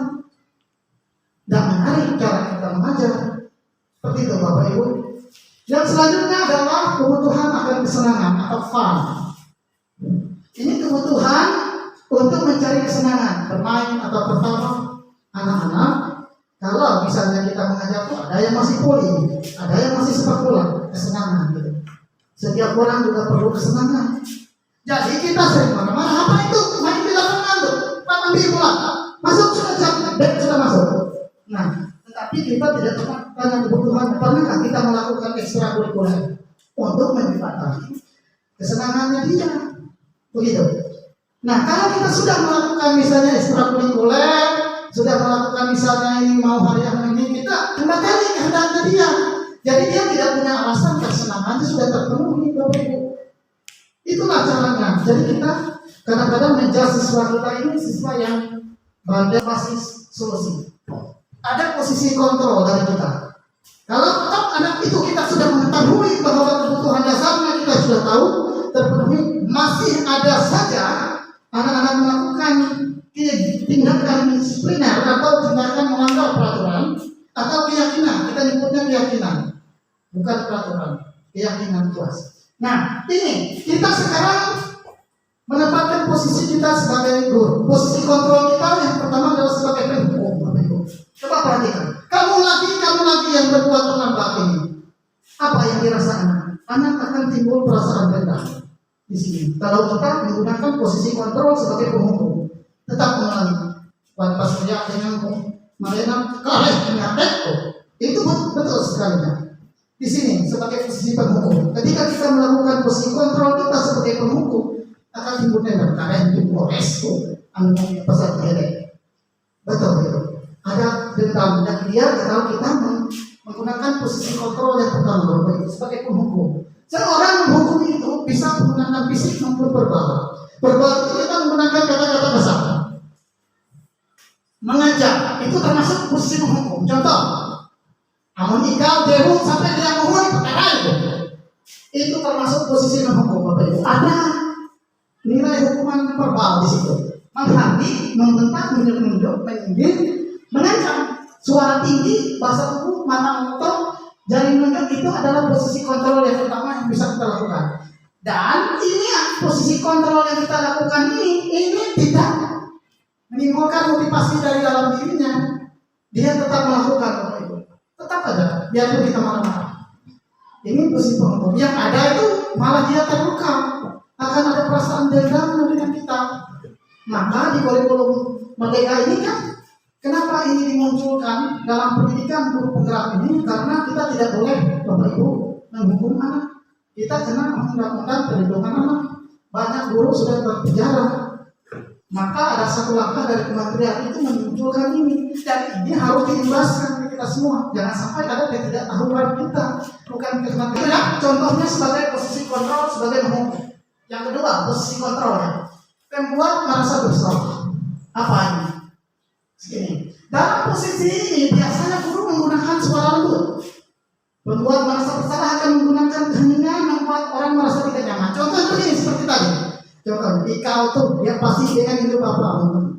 Speaker 1: Dan menarik cara kita mengajar. Seperti itu, Bapak Ibu. Yang selanjutnya adalah kebutuhan akan kesenangan atau fun. Ini kebutuhan untuk mencari kesenangan, bermain atau tertawa. Anak-anak, kalau misalnya kita mengajar tuh ada yang masih poli, ada yang masih sepak bola, kesenangan gitu. Setiap orang juga perlu kesenangan. Jadi kita sering mana-mana, apa itu? Main di lapangan tuh, ambil bola, masuk sudah sudah masuk. Nah, tetapi kita tidak pernah tanya kebutuhan, pernahkah kita melakukan ekstrakurikuler untuk meningkatkan kesenangannya dia? Begitu. Nah, kalau kita sudah melakukan misalnya ekstrakurikuler, sudah melakukan misalnya ini mau hari ini, kita kembali kehendaknya dia. Jadi dia tidak punya alasan, kesenangannya sudah terpenuhi, Bapak Ibu. Itulah caranya. Jadi kita kadang-kadang menjudge siswa kita ini siswa yang pada basis solusi. Ada posisi kontrol dari kita. Kalau tetap anak itu kita sudah mengetahui bahwa kebutuhan dasarnya kita sudah tahu terpenuhi, masih ada saja anak-anak melakukan tindakan disipliner atau tindakan melanggar peraturan atau keyakinan. Kita nyebutnya keyakinan, bukan peraturan, keyakinan kelas. Nah, ini kita sekarang menempatkan posisi kita sebagai guru. Posisi kontrol kita yang pertama adalah sebagai penghukum, Bapak Ibu. Coba perhatikan, kamu lagi yang berbuat terlambat ini. Apa yang dirasa anak? Anak akan timbul perasaan rendah di sini. Kalau kita menggunakan posisi kontrol sebagai penghukum, tetap mengalami. Pas dia dengan mengenal kalah itu betul sekali. Di sini sebagai posisi penghukum. Ketika kita melakukan posisi kontrol kita sebagai penghukum, akan timbulnya karena itu resiko angin pasal gelek. Betul. Ada dendam dan dia kalau kita menggunakan posisi kontrol yang pertama sebagai penghukum. Seorang menghukum itu bisa menggunakan fisik maupun verbal. Verbal itu kita menggunakan kata-kata kasar. Mengajak itu termasuk posisi menghukum. Contoh, amun ikau deruk sampai dia mohon itu termasuk posisi menghukum, Bapak Ibu. Ada nilai hukuman verbal di situ. Menghandi, membentak, menunjuk, menyindir, mengancam, suara tinggi, bahasa tubuh, mata mengotot, jari menunjuk itu adalah posisi kontrol yang pertama yang bisa kita lakukan. Dan ini posisi kontrol yang kita lakukan ini tidak menimbulkan motivasi dari dalam dirinya. Dia tetap melakukan, Bapak Ibu. Tetap aja, biarpun kita marah-marah. Ini posisi penghukum. Yang ada itu malah dia terluka, akan ada perasaan dendam dengan kita. Maka di kurikulum Merdeka ini kan, kenapa ini dimunculkan dalam pendidikan guru penggerak ini? Karena kita tidak boleh, Bapak Ibu, menghukum anak. Kita kena undang-undang perlindungan anak. Banyak guru sudah berpenjara. Maka ada satu langkah dari kementerian itu memunculkan ini. Dan ini harus diimbaskan ke kita semua. Jangan sampai ada ketidaktahuan kita. Bukan kementerian. Contohnya sebagai posisi kontrol, sebagai menghukum. Yang kedua, posisi kontrolnya. Pembuat merasa bersalah. Apa ini? Segini. Dalam posisi ini biasanya guru menggunakan suara lembut. Pembuat merasa bersalah akan menggunakan keheningan membuat orang merasa tidak nyaman. Contoh begini seperti tadi. Contoh, ikau tuh dia pasti dengan hidup apa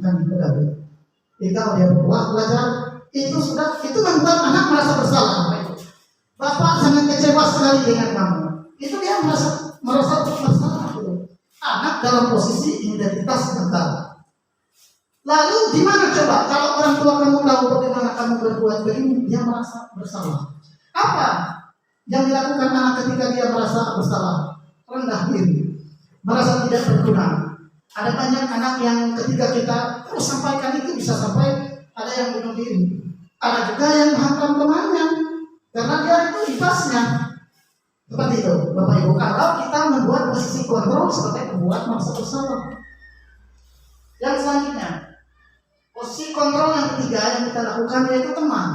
Speaker 1: kan pegawai. Ikau dia berbuat belajar itu membuat anak merasa bersalah. Bapak sangat kecewa sekali dengan kamu. Itu dia merasa bersalah. Anak dalam posisi identitas mental. Lalu gimana coba kalau orang tua kamu tahu bagaimana kamu berbuat begini, dia merasa bersalah. Apa yang dilakukan anak ketika dia merasa bersalah? Rendah diri, merasa tidak berguna. Ada banyak anak yang ketika kita terus sampaikan itu bisa sampai ada yang bunuh diri. Ada juga yang menghantam temannya karena dia itu ikhlasnya. Seperti itu, Bapak Ibu. Kalau kita membuat posisi kontrol sebagai pembuat merasa bersalah. Yang selanjutnya, posisi kontrol yang ketiga yang kita lakukan yaitu teman.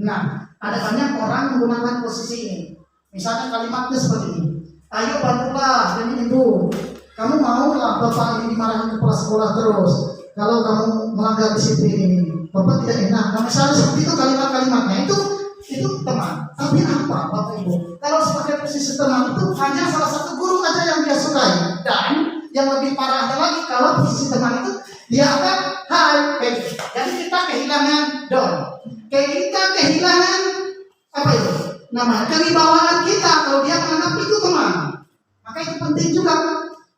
Speaker 1: Nah, ada banyak orang menggunakan posisi ini. Misalnya kalimatnya seperti ini. Ayo bantulah demi ibu. Kamu mau lah bapak ini dimarahin kepala sekolah terus kalau kamu melanggar disiplin ini. Bapak tidak enak. Nah, misalnya seperti itu kalimat-kalimatnya itu teman. Tapi apa Bapak Ibu? Kalau sebagai posisi teman itu hanya salah satu guru aja yang dia sukai. Dan yang lebih parahnya lagi kalau posisi teman itu dia akan hai. Jadi kita kehilangan don. Kita kehilangan apa itu? Namanya kewibawaan kita kalau dia menganggap itu teman. Maka itu penting juga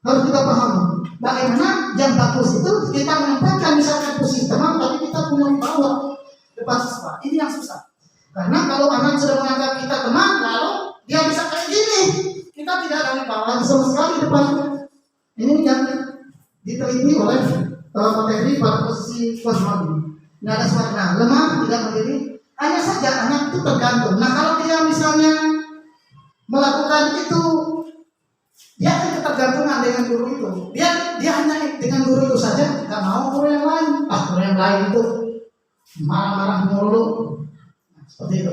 Speaker 1: harus kita pahami. Bagaimana yang bagus itu kita menempatkan misalkan posisi teman, tapi kita punya wibawa depan siswa. Ini yang susah. Karena kalau anak sudah menganggap kita teman, lalu dia bisa kayak gini. Kita tidak ada wibawa sama sekali depan. Ini yang diteliti oleh materi pada posisi kosmologi. Nada suara lemah tidak berdiri. Hanya saja anak itu tergantung. Nah kalau dia misalnya melakukan itu, dia akan ketergantungan dengan guru itu. Dia hanya dengan guru itu saja, nggak mau guru yang lain. Guru yang lain itu marah-marah mulu. Nah, seperti itu.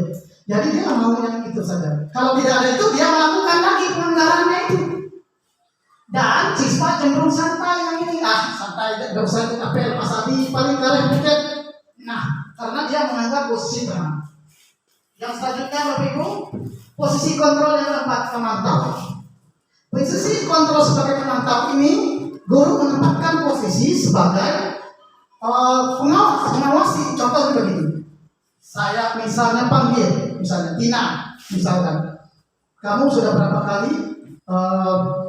Speaker 1: Jadi dia mau yang itu saja. Kalau tidak ada itu, dia melakukan lagi pelanggarannya itu. Dan siswa cenderung santai yang ini. Santai, nggak usah ikut apel, Mas Adi paling kareh dikit. Nah, karena dia menganggap posisi teman. Yang selanjutnya Bapak Ibu, posisi kontrol yang keempat, pemantau. Posisi kontrol sebagai pemantau ini, guru menempatkan posisi sebagai pengawasi. Contohnya begini, saya misalnya panggil, misalnya Tina, misalkan, kamu sudah berapa kali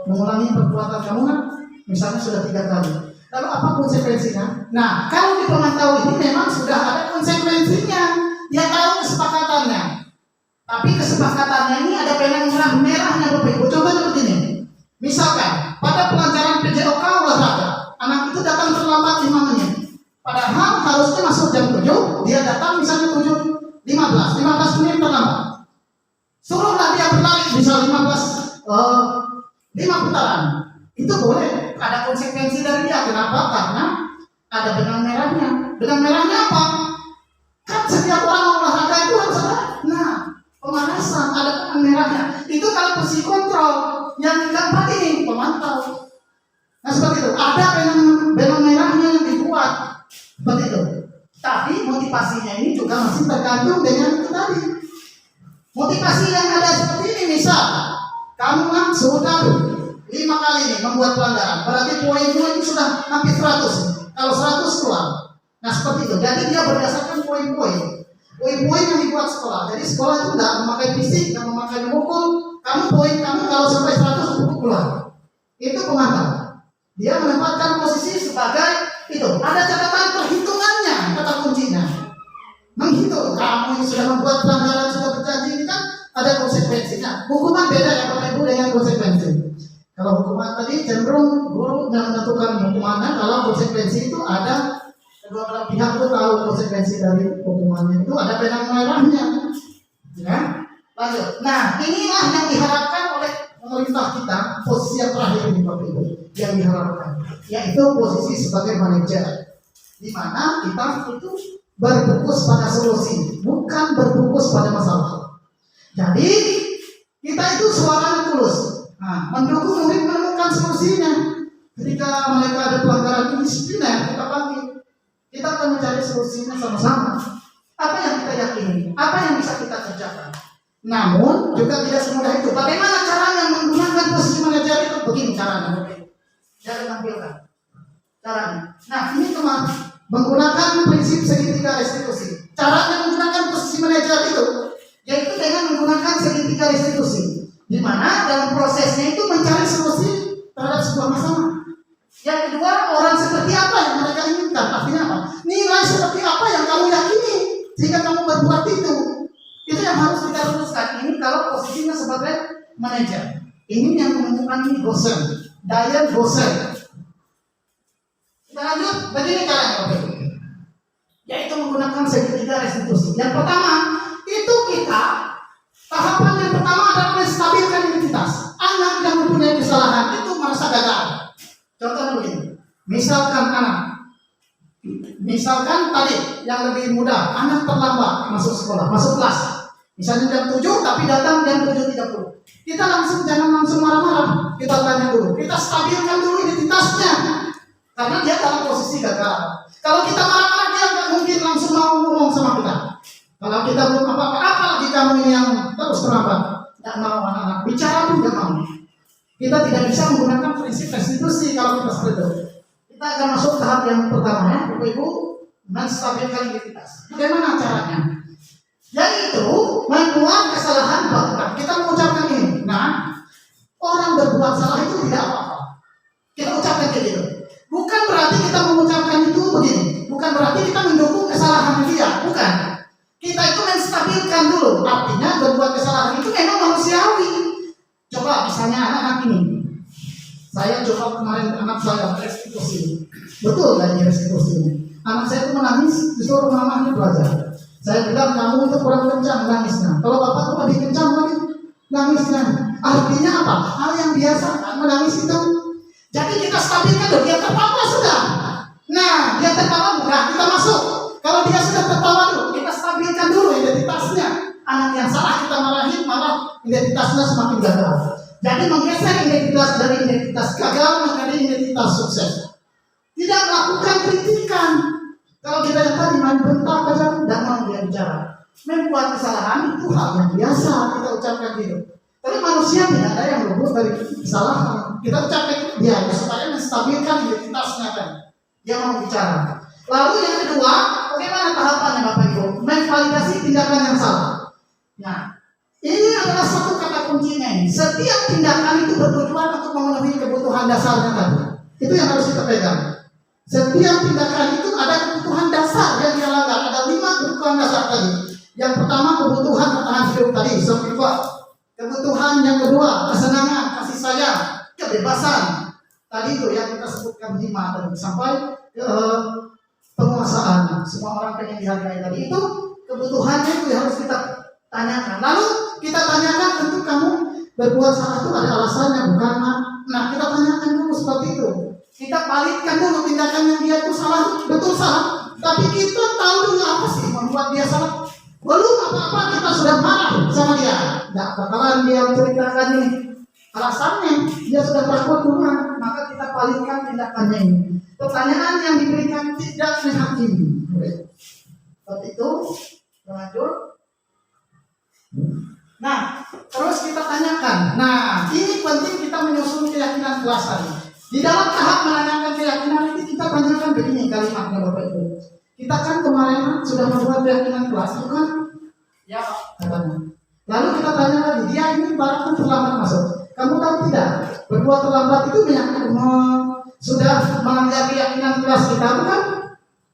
Speaker 1: mengulangi perbuatan kamu kan? Misalnya sudah 3 kali. Lalu apa konsekuensinya? Nah, kalau di pemantau ini memang sudah ada konsekuensinya. Dia tahu kesepakatannya. Tapi kesepakatannya ini ada benang merahnya Bapak Ibu. Coba begini. Misalkan pada pelajaran PJOK olahraga, anak itu datang terlambat 5 menit. Padahal harusnya masuk jam 7, dia datang misalnya 7.15 menit terlambat. Suruhlah dia berlari misal 5 putaran. Itu boleh, ada konsekuensi dari dia. Kenapa? Karena ada benang merahnya. Benang merahnya apa? Kan setiap orang olahraga itu harus ada. Nah, pemanasan ada benang merahnya. Itu kalau posisi kontrol. Yang keempat ini pemantau. Nah seperti itu. Ada benang merahnya yang dibuat seperti itu. Tapi motivasinya ini juga masih tergantung dengan itu tadi. Motivasi yang ada seperti ini, misal kamu kan sudah 5 kali nih membuat pelanggaran, berarti poin-poin sudah hampir 100. Kalau 100 keluar. Nah seperti itu. Jadi dia berdasarkan poin-poin yang dibuat sekolah. Jadi sekolah itu tidak memakai fisik, tidak memakai memukul. Poin kamu kalau sampai 100 cukup keluar. Itu pemantau. Dia menempatkan posisi sebagai itu. Ada catatan perhitungannya, kata kuncinya. Menghitung. Kamu yang sudah membuat pelanggaran, sudah berjanji, ini kan ada konsekuensinya. Hukuman beda ya Bapak Ibu dengan konsekuensi. Kalau hukuman tadi cenderung guru yang menentukan hukumannya. Kalau konsekuensi itu ada kedua belah pihak itu tahu konsekuensi dari hukumannya. Itu ada benang merahnya. Ya. Lanjut. Nah, inilah yang diharapkan oleh pemerintah kita, posisi yang terakhir ini Bapak Ibu, yang diharapkan, yaitu posisi sebagai manajer, di mana kita itu berfokus pada solusi, bukan berfokus pada masalah. Jadi kita itu suaranya tulus, mendukung murid menemukan solusinya. Ketika mereka ada pelanggaran disipliner, kita panggil, kita akan mencari solusinya sama-sama. Apa yang kita yakini, apa yang bisa kita kerjakan. Namun juga tidak semudah itu. Bagaimana caranya menggunakan posisi manajer itu? Begini caranya. Saya tampilkan caranya. Nah ini teman, menggunakan prinsip segitiga restitusi. Caranya menggunakan posisi manajer itu, yaitu dengan menggunakan segitiga restitusi, di mana dalam prosesnya itu mencari solusi terhadap sebuah masalah. Yang kedua, orang seperti apa yang mereka inginkan. Artinya apa? Nilai seperti apa yang kamu yakini sehingga kamu berbuat itu. Itu yang harus kita luruskan. Ini kalau posisinya sebagai manajer. Ini yang menentukan ini dosen, Diane dosen. Kita lanjut. Begini caranya Bapak Ibu, yaitu menggunakan segitiga restitusi. Yang pertama itu kita tahapan yang pertama adalah menstabilkan identitas. Anak yang mempunyai kesalahan itu merasa gagal. Contohnya begini. Misalkan tadi yang lebih mudah, anak terlambat masuk sekolah, masuk kelas. Misalnya jam 7 tapi datang jam 7.30. Kita jangan langsung marah-marah. Kita tanya dulu, kita stabilkan dulu identitasnya. Karena dia dalam posisi gagal. Kalau kita marah-marah, dia nggak mungkin langsung mau ngomong sama kita. Kalau kita belum apa-apa, apalagi kamu ini yang terus terlambat, nggak mau anak-anak bicara pun nggak mau. Kita tidak bisa menggunakan prinsip restitusi kalau kita seperti itu. Kita akan masuk tahap yang pertama ya, Bapak Ibu, menstabilkan identitas. Bagaimana caranya? Yaitu membuat kesalahan bahkan kita mengucapkan ini. Nah, orang berbuat salah itu tidak apa-apa. Kita ucapkan kayak gitu. Bukan berarti kita mengucapkan itu begini. Bukan berarti kita mendukung kesalahan dia. Bukan. Kita itu menstabilkan dulu. Artinya berbuat kesalahan itu memang manusiawi. Coba misalnya anak-anak ini. Saya coba kemarin anak saya restitusi. Betul gak ini restitusi? Anak saya itu menangis disuruh mamanya belajar. Saya bilang kamu itu kurang kencang nangisnya. Kalau bapak tuh lebih kencang lagi nangisnya. Artinya apa? Hal yang biasa kan menangis itu. Jadi kita stabilkan dulu. Dia tertawa sudah. Nah, dia tertawa bukan kita masuk. Kalau dia sudah tertawa dulu, kita stabilkan dulu identitasnya. Anak yang salah kita marahin, malah identitasnya semakin gagal. Jadi menggeser identitas dari identitas gagal menjadi identitas sukses. Tidak melakukan kritikan. Kalau kita yang tadi main bentak aja, tidak mau dia bicara. Membuat kesalahan itu hal yang biasa kita ucapkan gitu. Tapi manusia tidak ada yang luput dari kesalahan. Kita ucapkan dia supaya menstabilkan identitasnya kan. Dia mau bicara. Lalu yang kedua, bagaimana tahapannya Bapak Ibu? Memvalidasi tindakan yang salah. Nah, ini adalah satu kata kuncinya ini. Setiap tindakan itu bertujuan untuk memenuhi kebutuhan dasarnya tadi. Itu yang harus kita pegang. Setiap tindakan itu ada kebutuhan dasar yang dia langgar. Ada 5 kebutuhan dasar tadi. Yang pertama kebutuhan bertahan hidup tadi, survival. Kebutuhan yang kedua kesenangan, kasih sayang, kebebasan. Tadi itu yang kita sebutkan 5 tadi sampai penguasaan. Semua orang pengen dihargai tadi itu kebutuhannya itu yang harus kita tanyakan. Lalu kita tanyakan tentu kamu berbuat salah itu ada alasannya bukan? Nah kita tanyakan dulu seperti itu. Kita balikan dulu tindakan yang dia itu salah, betul salah. Tapi kita tahu dulu apa sih membuat dia salah. Belum apa-apa kita sudah marah sama dia. Tidak bakalan dia menceritakan ini alasannya. Dia sudah takut duluan. Maka kita balikan tindakannya ini. Pertanyaan yang diberikan tidak menghakimi. Seperti itu. Lanjut. Nah, terus kita tanyakan. Nah, ini penting kita menyusun keyakinan kelas tadi. Di dalam tahap menanyakan keyakinan ini kita tanyakan begini kalimatnya Bapak Ibu. Kita kan kemarin sudah membuat keyakinan kelas, bukan? Ya, katanya. Lalu kita tanya lagi, dia ini barang terlambat masuk. Kamu tahu tidak? Berbuat terlambat itu sudah melanggar keyakinan kelas kita, bukan?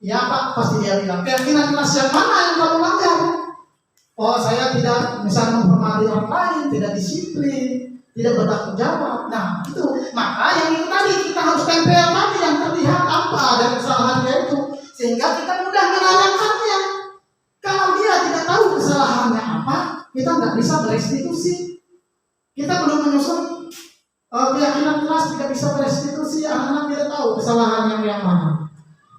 Speaker 1: Ya Pak, pasti dia bilang. Keyakinan kelas yang mana yang kamu langgar? Oh, saya tidak misalnya menghormati orang lain, tidak disiplin, tidak bertanggung jawab. Nah, itu. Maka yang itu tadi kita harus tempel tadi yang terlihat apa dari kesalahan dia itu, sehingga kita mudah menanyakannya. Kalau dia tidak tahu kesalahannya apa, kita nggak bisa berestitusi. Kita belum menyusun keyakinan kelas tidak bisa berestitusi, anak-anak tidak tahu kesalahan yang mana.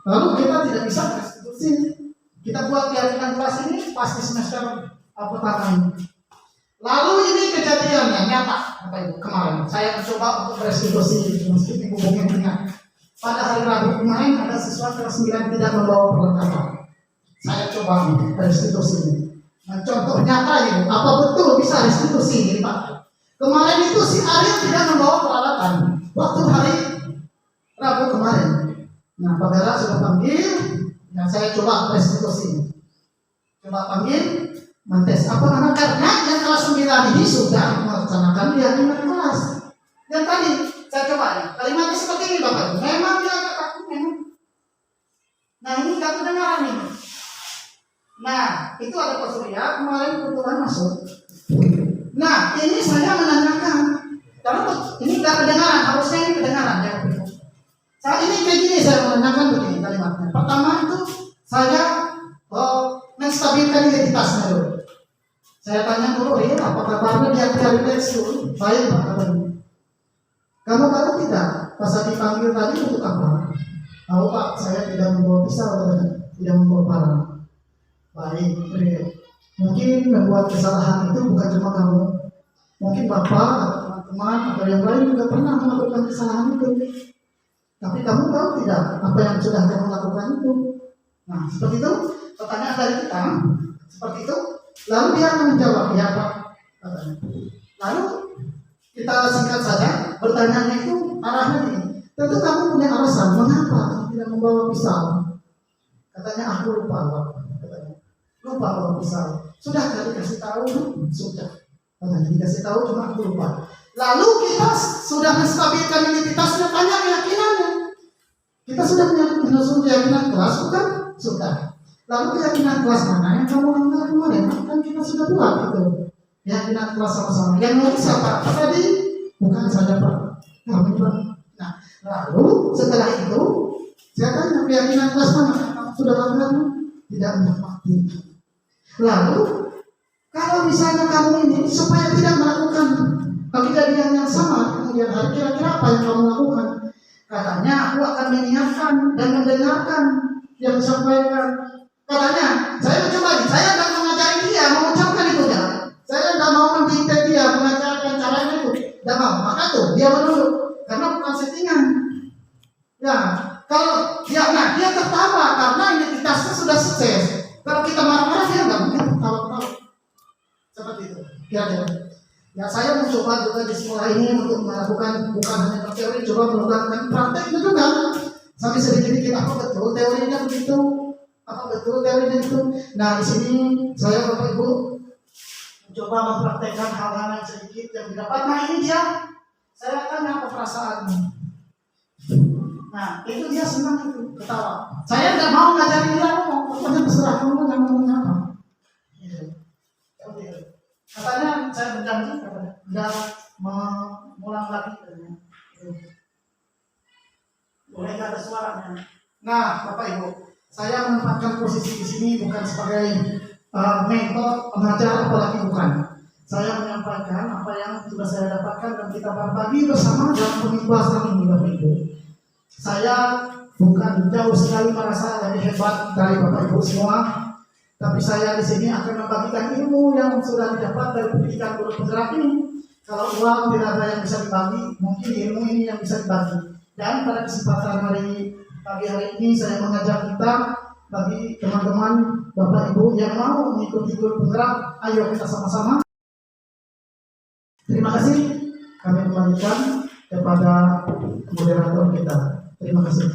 Speaker 1: Lalu kita tidak bisa berestitusi. Kita buat keyakinan kelas ini pasti semester pertama ini. Lalu ini kejadiannya nyata, Bapak Ibu, kemarin saya mencoba untuk berestitusi meskipun ibu mungkin ingat. Pada hari Rabu kemarin ada siswa kelas 9 tidak membawa perlengkapan. Saya coba restitusi ini. Nah, contoh nyata ini, apa betul bisa restitusi ini Pak? Kemarin itu si Ariel tidak membawa peralatan waktu hari Rabu kemarin. Nah, Pak Bella sudah panggil, dan saya coba restitusi. Coba panggil, mentes apa nama karena yang kelas 9 ini sudah melaksanakan keyakinan kelas. Yang tadi saya coba ya, kalimatnya seperti ini Bapak. Memang dia agak kaku memang. Nah ini nggak kedengaran ini. Nah itu ada Pak Surya kemarin kebetulan masuk. Nah ini saya menanyakan, kalau ini nggak kedengaran, harusnya ini kedengaran ya. Saat ini kayak gini saya menanyakan begini kalimatnya. Pertama itu saya menstabilkan identitasnya dulu. Saya tanya dulu, apa kabarnya dia cari dulu? Baik Pak kabarnya. Kamu tahu tidak, pas saya dipanggil tadi untuk apa? Tahu Pak, saya tidak membawa pisau, tidak membawa parang. Baik, Mungkin membuat kesalahan itu bukan cuma kamu, mungkin bapak atau teman-teman atau yang lain juga pernah melakukan kesalahan itu. Tapi kamu tahu tidak apa yang sudah kamu lakukan itu? Nah, seperti itu pertanyaan dari kita. Seperti itu. Lalu dia akan menjawab, ya Pak. Katanya. Lalu kita singkat saja, bertanya itu arahnya ini. Tentu kamu punya alasan mengapa kamu tidak membawa pisau. Katanya aku lupa Pak. Katanya lupa bawa pisau. Sudah kali kasih tahu, sudah. Katanya dikasih tahu cuma aku lupa. Lalu kita sudah menstabilkan identitasnya, tanya keyakinannya. Kita sudah menyusun keyakinan kelas, bukan? Sudah. Lalu keyakinan kelas mana yang kamu anggap kemarin? Kan kita sudah buat itu. Keyakinan kelas sama-sama. Yang mau siapa? Tadi bukan saja Pak. Kami Pak. Nah, lalu setelah itu saya tanya keyakinan kelas mana? Kamu sudah lakukan? Tidak menikmati. Lalu kalau misalnya kamu ini supaya tidak melakukan kejadian yang sama kemudian hari, kira-kira apa yang kamu lakukan? Katanya aku akan mengingatkan dan mendengarkan yang disampaikan. Katanya saya mencoba, saya tidak mengajari dia mengucapkan itu ya. Saya tidak mau mendidik dia mengajarkan caranya itu, tidak mau. Maka tuh dia menurut karena bukan settingan. Ya, kalau dia, nah dia tertawa karena identitasnya sudah sukses. Kalau kita marah-marah dia nggak mungkin tertawa-tawa. Seperti itu. Kira-kira. Ya saya mencoba juga di sekolah ini untuk melakukan bukan hanya teori, coba melakukan prakteknya juga. Sampai sedikit-sedikit apa betul teorinya begitu, apa betul teorinya itu. Nah di sini saya Bapak Ibu mencoba mempraktekkan hal-hal yang sedikit yang didapat. Nah ini dia, saya tanya apa perasaanmu. Nah itu dia senang itu, ketawa. Saya tidak mau ngajarin dia ngomong, pokoknya terserah kamu yang ngomongnya apa. Katanya saya berjanji tidak mengulang lagi. Boleh nggak ada suaranya? Nah, Bapak Ibu, saya menempatkan posisi di sini bukan sebagai mentor, pengajar, apalagi bukan. Saya menyampaikan apa yang sudah saya dapatkan dan kita berbagi bersama dalam pembahasan ini, Bapak Ibu. Saya bukan jauh sekali merasa lebih hebat dari Bapak Ibu semua. Tapi saya di sini akan membagikan ilmu yang sudah didapat dari pendidikan guru penggerak ini. Kalau uang tidak ada yang bisa dibagi, mungkin ilmu ini yang bisa dibagi. Dan pada kesempatan pagi hari ini saya mengajak kita bagi teman-teman Bapak Ibu yang mau mengikuti guru penggerak, ayo kita sama-sama. Terima kasih. Kami kembalikan kepada moderator kita. Terima kasih.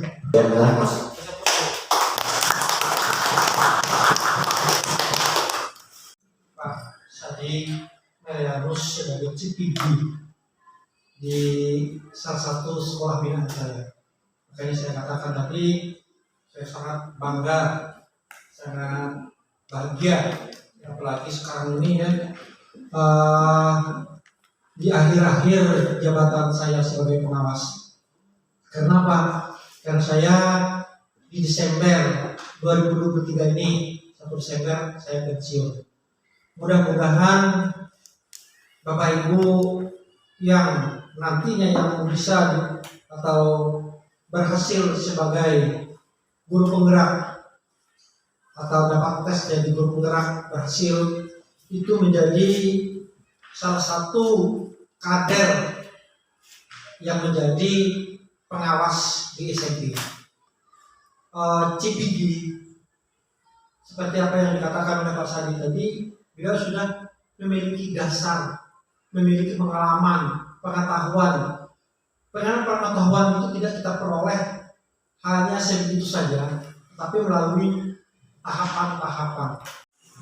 Speaker 3: Tadi Marianus sebagai CPD di salah satu sekolah binaan saya. Makanya saya katakan tadi saya sangat bangga, sangat bahagia, apalagi sekarang ini ya di akhir-akhir jabatan saya sebagai pengawas. Kenapa? Karena saya di Desember 2023 ini 1 Desember saya pensiun. Mudah-mudahan Bapak Ibu yang nantinya yang bisa atau berhasil sebagai guru penggerak atau dapat tes jadi guru penggerak berhasil itu menjadi salah satu kader yang menjadi pengawas di SMP. CPD seperti apa yang dikatakan oleh Pak Sadi tadi, beliau sudah memiliki dasar, memiliki pengalaman, pengetahuan. Pengetahuan itu tidak kita peroleh hanya sebegitu saja, tapi melalui tahapan-tahapan.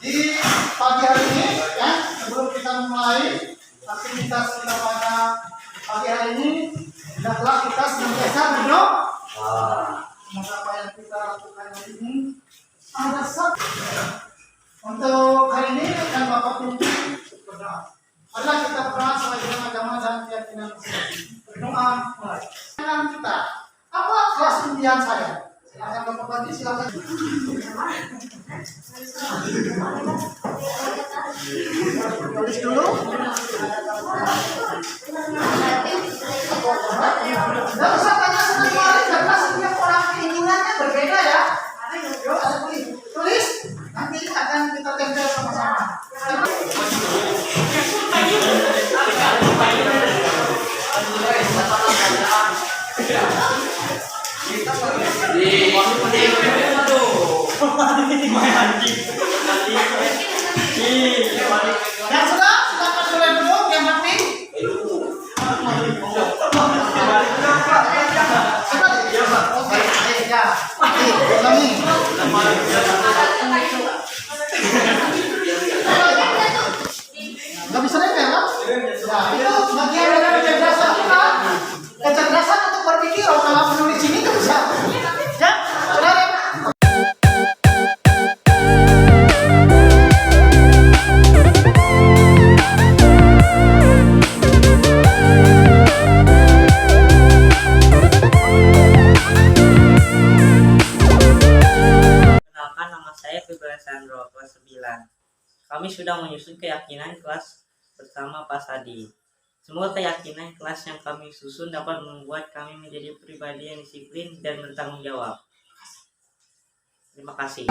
Speaker 1: Di pagi hari ini, ya, sebelum kita mulai aktivitas kita pada pagi hari ini, hendaklah kita senantiasa berdoa. Semoga apa yang kita lakukan hari ini ada satu. Untuk hari ini akan Bapak pimpin berdoa. Adalah kita berdoa sesuai dengan agama dan keyakinan masing-masing. Berdoa mulai. Dengan kita, apa kelas impian saya? Silakan Bapak Badi, silakan. Tulis dulu. Tidak usah tanya sekali karena setiap orang keinginannya berbeda ya. Tulis, nanti akan kita tempel sama-sama. Yang sudah, silakan mulai dulu yang mati. Oke, ya. Ulangi. Nggak bisa nempel kan? Ya, itu bagian dari kecerdasan kita. Kecerdasan untuk berpikir, kalau menulis ini nggak bisa. Ya, saudara.
Speaker 6: Kenalkan, nama saya Febri Sandro, kelas 9. Kami sudah menyusun keyakinan kelas bersama Pak Sadi. Semua keyakinan kelas yang kami susun dapat membuat kami menjadi pribadi yang disiplin dan bertanggung jawab. Terima kasih.